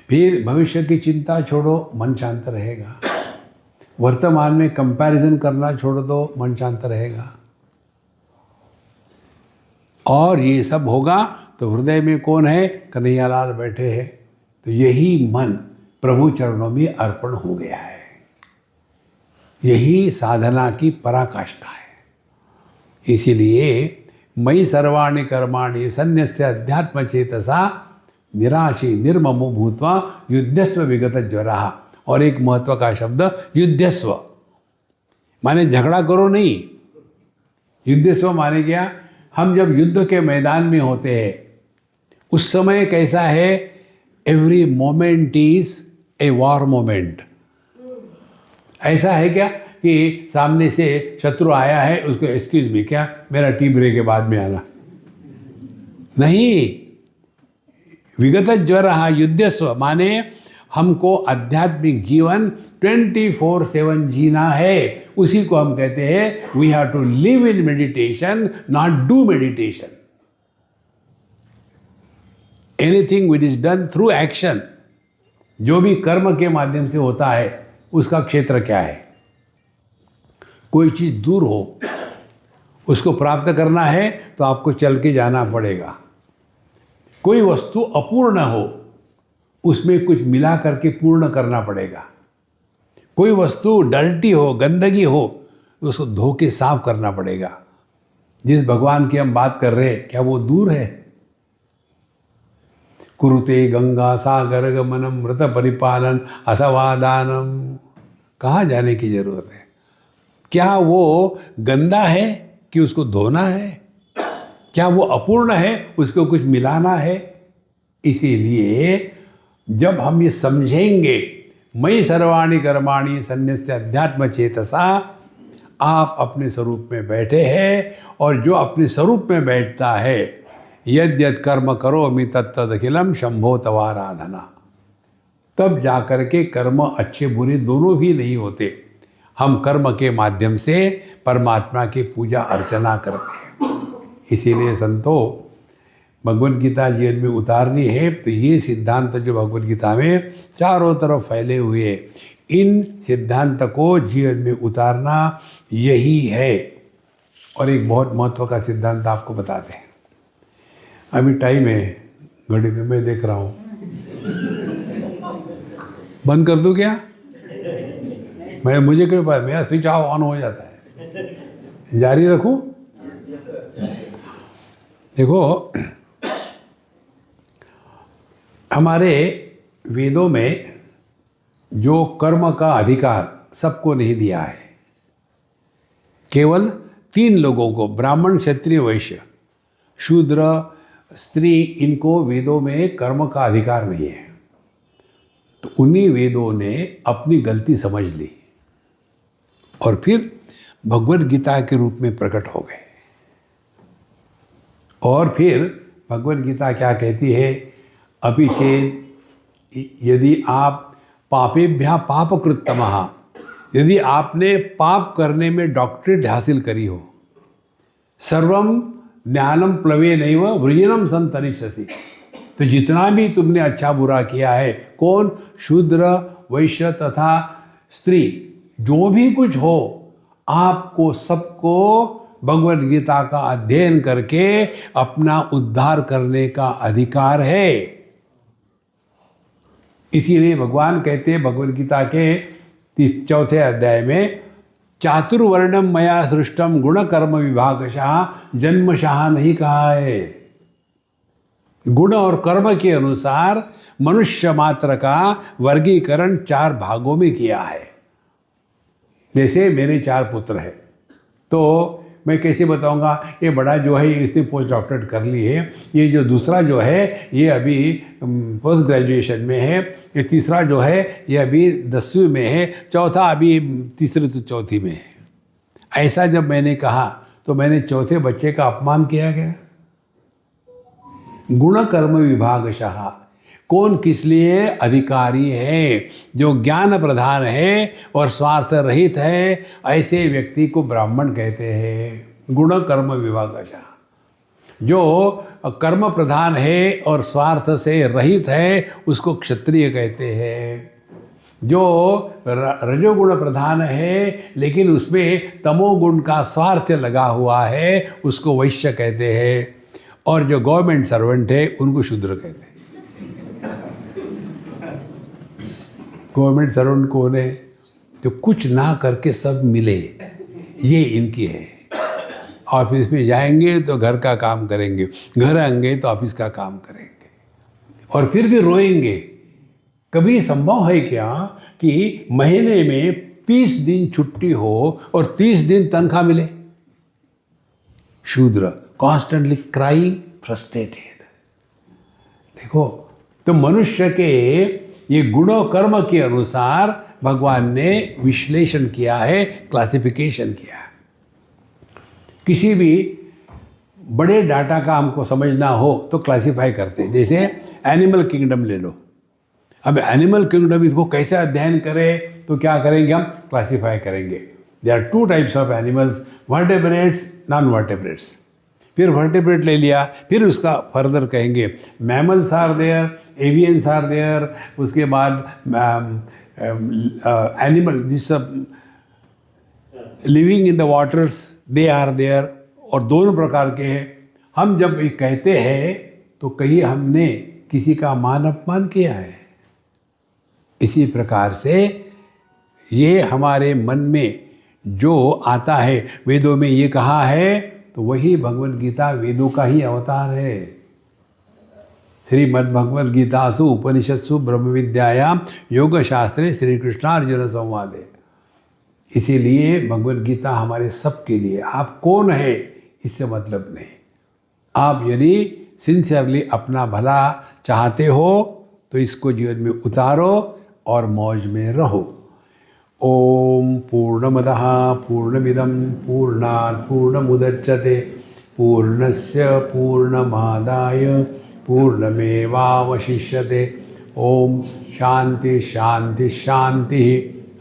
फिर भविष्य की चिंता छोड़ो, मन शांत रहेगा। वर्तमान में कंपैरिजन करना छोड़ दो, मन शांत रहेगा। और ये सब होगा तो हृदय में कौन है? कन्हैयालाल बैठे हैं। तो यही मन प्रभु चरणों में अर्पण हो गया है। यही साधना की पराकाष्ठा है। इसीलिए मयि सर्वाणि कर्माणि सन्न्यस्य अध्यात्म चेतसा निराशी निर्ममो भूत्वा युद्धस्व विगत ज्वरः। और एक महत्व का शब्द युद्धस्व, माने झगड़ा करो नहीं। युद्धस्व माने क्या? हम जब युद्ध के मैदान में होते हैं उस समय कैसा है? Every moment is a war moment. ऐसा है क्या कि सामने से शत्रु आया है, उसको एक्सक्यूज मी, क्या मेरा टी ब्रेक के बाद में आना? नहीं। विगत ज्वर युद्धस्व माने हमको आध्यात्मिक जीवन 24/7 जीना है। उसी को हम कहते हैं we have to live in meditation, not do meditation. Anything which is done through action, जो भी कर्म के माध्यम से होता है उसका क्षेत्र क्या है? कोई चीज़ दूर हो, उसको प्राप्त करना है तो आपको चल के जाना पड़ेगा। कोई वस्तु अपूर्ण हो, उसमें कुछ मिला करके पूर्ण करना पड़ेगा। कोई वस्तु डर्टी हो, गंदगी हो, उसको धो के साफ करना पड़ेगा। जिस भगवान की हम बात कर रहे हैं, क्या वो दूर है? कुरुते गंगा सागर गमनम मृत परिपालन अथवा दानम। कहाँ जाने की जरूरत है? क्या वो गंदा है कि उसको धोना है? क्या वो अपूर्ण है, उसको कुछ मिलाना है? इसीलिए जब हम ये समझेंगे मयि सर्वाणि कर्माणि सन्न्यस्य अध्यात्म चेतसा, आप अपने स्वरूप में बैठे हैं और जो अपने स्वरूप में बैठता है यद यद कर्म करोमि तत्तद अखिलम शंभो तवाराधना, तब जाकर के कर्म अच्छे बुरे दोनों ही नहीं होते। हम कर्म के माध्यम से परमात्मा की पूजा अर्चना करते हैं। इसीलिए संतो, भगवद गीता जीवन में उतारनी है तो ये सिद्धांत जो भगवद गीता में चारों तरफ फैले हुए, इन सिद्धांत को जीवन में उतारना यही है। और एक बहुत महत्व का सिद्धांत आपको बताते हैं। अभी टाइम है, घड़ी में मैं देख रहा हूँ, बंद कर दूँ क्या? मुझे क्यों पता, मेरा स्विच ऑन हो जाता है। जारी रखूँ? देखो, हमारे वेदों में जो कर्म का अधिकार सबको नहीं दिया है, केवल 3 लोगों को, ब्राह्मण क्षत्रिय वैश्य शूद्र स्त्री, इनको वेदों में कर्म का अधिकार नहीं है। तो उन्हीं वेदों ने अपनी गलती समझ ली और फिर भगवद गीता के रूप में प्रकट हो गए। और फिर भगवद गीता क्या कहती है? अपि चेत् यदि आप पापेभ्यः पापकृत्तमः, यदि आपने पाप करने में डॉक्टरेट हासिल करी हो, सर्वम ज्ञानम प्लवे नैव वृजनम संतरिष्यसि, तो जितना भी तुमने अच्छा बुरा किया है, कौन, शूद्र, वैश्य तथा स्त्री, जो भी कुछ हो, आपको सबको भगवद गीता का अध्ययन करके अपना उद्धार करने का अधिकार है। इसीलिए भगवान कहते हैं भगवद गीता के 4 अध्याय में, चातुर्वर्णम मया सृष्टम गुण कर्म विभागशः जन्मशः नहीं कहा है। गुण और कर्म के अनुसार मनुष्य मात्र का वर्गीकरण 4 भागों में किया है। जैसे मेरे 4 पुत्र हैं, तो मैं कैसे बताऊंगा, ये बड़ा जो है इसने पोस्ट डॉक्टरेट कर ली है, ये जो दूसरा जो है ये अभी पोस्ट ग्रेजुएशन में है, ये तीसरा जो है ये अभी 10वीं में है, चौथा अभी तीसरी तो चौथी में है। ऐसा जब मैंने कहा तो मैंने चौथे बच्चे का अपमान किया गया। गुण कर्म विभागशः, कौन किस लिए अधिकारी है, जो ज्ञान प्रधान है और स्वार्थ रहित है, ऐसे व्यक्ति को ब्राह्मण कहते हैं। गुण कर्म विभागशः, जो कर्म प्रधान है और स्वार्थ से रहित है उसको क्षत्रिय कहते हैं। जो रजोगुण प्रधान है लेकिन उसमें तमोगुण का स्वार्थ लगा हुआ है उसको वैश्य कहते हैं। और जो गवर्नमेंट सर्वेंट है उनको शूद्र कहते हैं। गवर्नमेंट सर्वेंट कौन है, जो कुछ ना करके सब मिले, ये इनकी है। ऑफिस में जाएंगे तो घर का काम करेंगे, घर आएंगे तो ऑफिस का काम करेंगे, और फिर भी रोएंगे। कभी संभव है क्या कि महीने में 30 दिन छुट्टी हो और 30 दिन तनख्वाह मिले? शूद्र कॉन्स्टेंटली क्राइंग, फ्रस्ट्रेटेड। देखो, तो मनुष्य के ये गुणों कर्म के अनुसार भगवान ने विश्लेषण किया है, क्लासिफिकेशन किया है। किसी भी बड़े डाटा का हमको समझना हो तो क्लासिफाई करते हैं। जैसे एनिमल किंगडम ले लो, अब एनिमल किंगडम इसको कैसे अध्ययन करें तो क्या करेंगे, हम क्लासिफाई करेंगे। There are 2 types of animals, vertebrates, non vertebrates. फिर वर्टेब्रेट ले लिया, फिर उसका फर्दर कहेंगे mammals are there, avians are there, उसके बाद animal this living in the waters they are there, और दोनों प्रकार के हैं। हम जब ये कहते हैं तो कहीं हमने किसी का मान अपमान किया है? इसी प्रकार से ये हमारे मन में जो आता है, वेदों में ये कहा है, तो वही भगवद गीता वेदों का ही अवतार है। श्रीमद् भगवद गीतासु उपनिषत्सु ब्रह्म विद्यायाम योग शास्त्रे श्री कृष्णार्जुन संवादे। इसीलिए भगवद गीता हमारे सबके लिए, आप कौन है इससे मतलब नहीं। आप यदि सिंसियरली अपना भला चाहते हो तो इसको जीवन में उतारो और मौज में रहो। ओम पूर्णमदः पूर्णमिदं पूर्णात् पूर्णमुदच्यते पूर्णस्य पूर्णमादाय पूर्णमेवावशिष्यते। ओम शांति शांति शांति।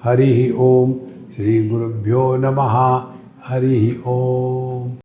हरि ओम। श्री गुरुभ्यो नमः। हरि ओम।